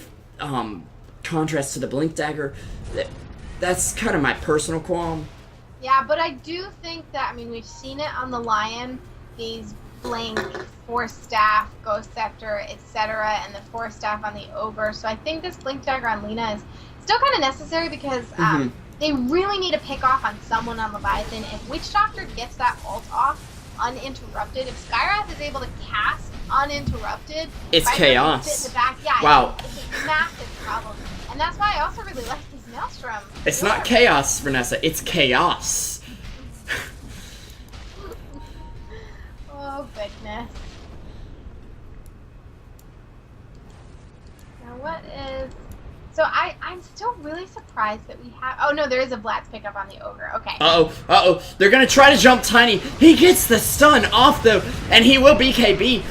contrast to the Blink Dagger. That's kind of my personal qualm. Yeah, but I do think that, I mean, we've seen it on the Lion, these Blink, Force Staff, Ghost Scepter, etc., and the Force Staff on the Ogre, so I think this Blink Dagger on Lena is still kind of necessary because they really need to pick off on someone on Leviathan. If Witch Doctor gets that ult off uninterrupted, if Skyrath is able to cast uninterrupted, it's chaos. Sit in the back, yeah, wow. It's a massive problem. And that's why I also really like these Maelstrom. It's not chaos, Reinessa, it's chaos. Oh, goodness. Now what is... So I'm still really surprised that we have... Oh, no, there is a Vlad's pickup on the Ogre. Okay. Uh-oh. They're going to try to jump Tiny. He gets the stun off, though, and he will BKB.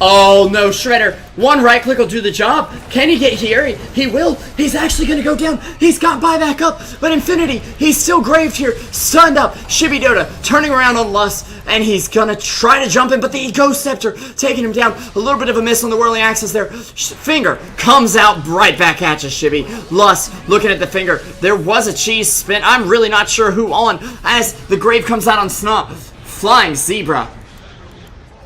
Oh, no, Shredder. One right click will do the job. Can he get Hieri? He will. He's actually going to go down. He's got buyback up, but Infinity, he's still graved here. Stunned up. Shibidota turning around on Lust, and he's going to try to jump in, but the Ghost Scepter taking him down. A little bit of a miss on the whirling axis there. Finger comes out right back at you, Shibby. Lust looking at the finger. There was a cheese spin. I'm really not sure who on as the grave comes out on Snot. Flying Zebra.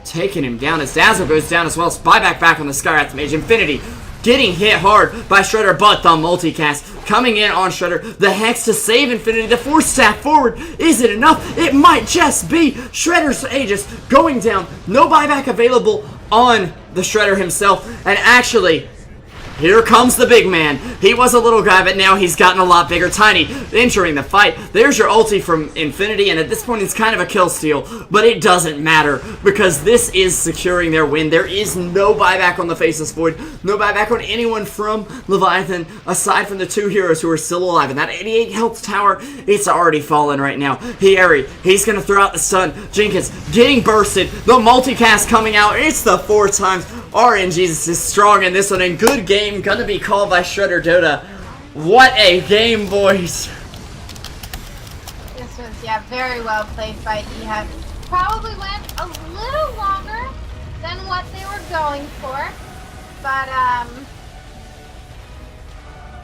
Taking him down as Dazzle goes down as well. Buyback back on the Skyrath Mage. Infinity getting hit hard by Shredder, but the multicast coming in on Shredder. The Hex to save Infinity. The Force Staff forward. Is it enough? It might just be. Shredder's Aegis going down. No buyback available on the Shredder himself. And actually, here comes the big man. He was a little guy, but now he's gotten a lot bigger. Tiny entering the fight. There's your ulti from Infinity, and at this point it's kind of a kill steal, but it doesn't matter because this is securing their win. There is no buyback on the Faceless Void, no buyback on anyone from Leviathan aside from the two heroes who are still alive. And that 88 health tower, it's already fallen right now. Hieri, he's going to throw out the stun. Jenkins getting bursted. The multicast coming out. It's the 4 times. RNGesus is strong in this one, and good game gonna be called by Shredder Dota. What a game, boys! This was, yeah, very well played by eHug. Probably went a little longer than what they were going for, but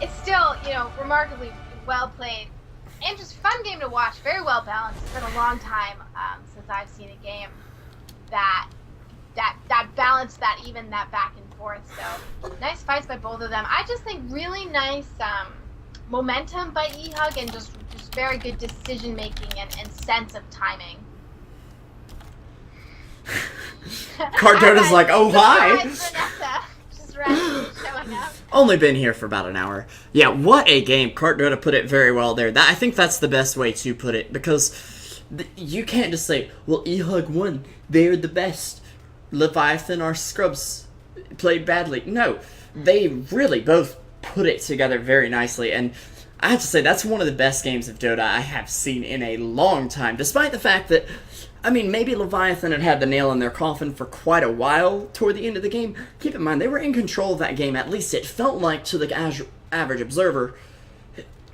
it's still, remarkably well played. And just fun game to watch, very well balanced. It's been a long time since I've seen a game that balance, that even, that back and forth. So nice fights by both of them. I just think really nice momentum by eHug and just very good decision making and sense of timing. Cardona's like, oh hi. Reinessa, just randomly showing up. Only been here for about an hour. Yeah, what a game. Cartdota put it very well there. I think that's the best way to put it because you can't just say, well, eHug won. They're the best. Leviathan are scrubs, played badly. No, they really both put it together very nicely, and I have to say that's one of the best games of Dota I have seen in a long time, despite the fact that, I mean, maybe Leviathan had the nail in their coffin for quite a while toward the end of the game. Keep in mind, they were in control of that game, at least it felt like to the average observer.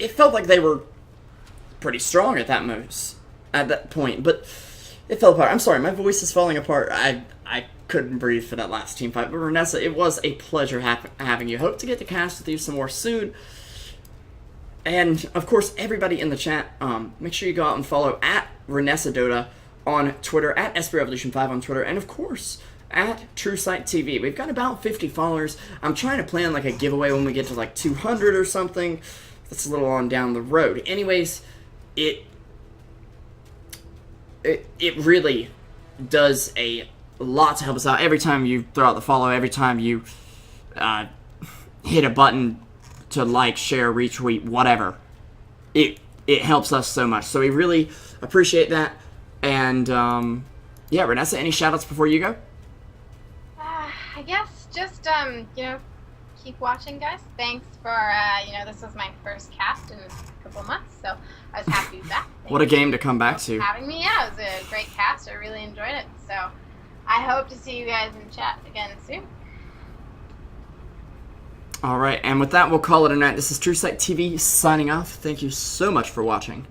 It felt like they were pretty strong at that most. at that point, but it fell apart. I'm sorry, my voice is falling apart. I couldn't breathe for that last team fight. But Reinessa, it was a pleasure having you. Hope to get to cast with you some more soon. And, of course, everybody in the chat, make sure you go out and follow at Reinessa Dota on Twitter, at SBRevolution5 on Twitter, and, of course, at TrueSight TV. We've got about 50 followers. I'm trying to plan, like, a giveaway when we get to, like, 200 or something. That's a little on down the road. Anyways, it really does a lot to help us out. Every time you throw out the follow, every time you hit a button to like, share, retweet, whatever, it helps us so much. So we really appreciate that. And yeah, Reinessa, any shoutouts before you go? I guess just you know, keep watching, guys. Thanks for you know, this was my first cast in a couple months, so I was happy to be back. What a game to come back to. Having me, yeah, it was a great cast. I really enjoyed it. So I hope to see you guys in chat again soon. Alright, and with that, we'll call it a night. This is TrueSight TV signing off. Thank you so much for watching.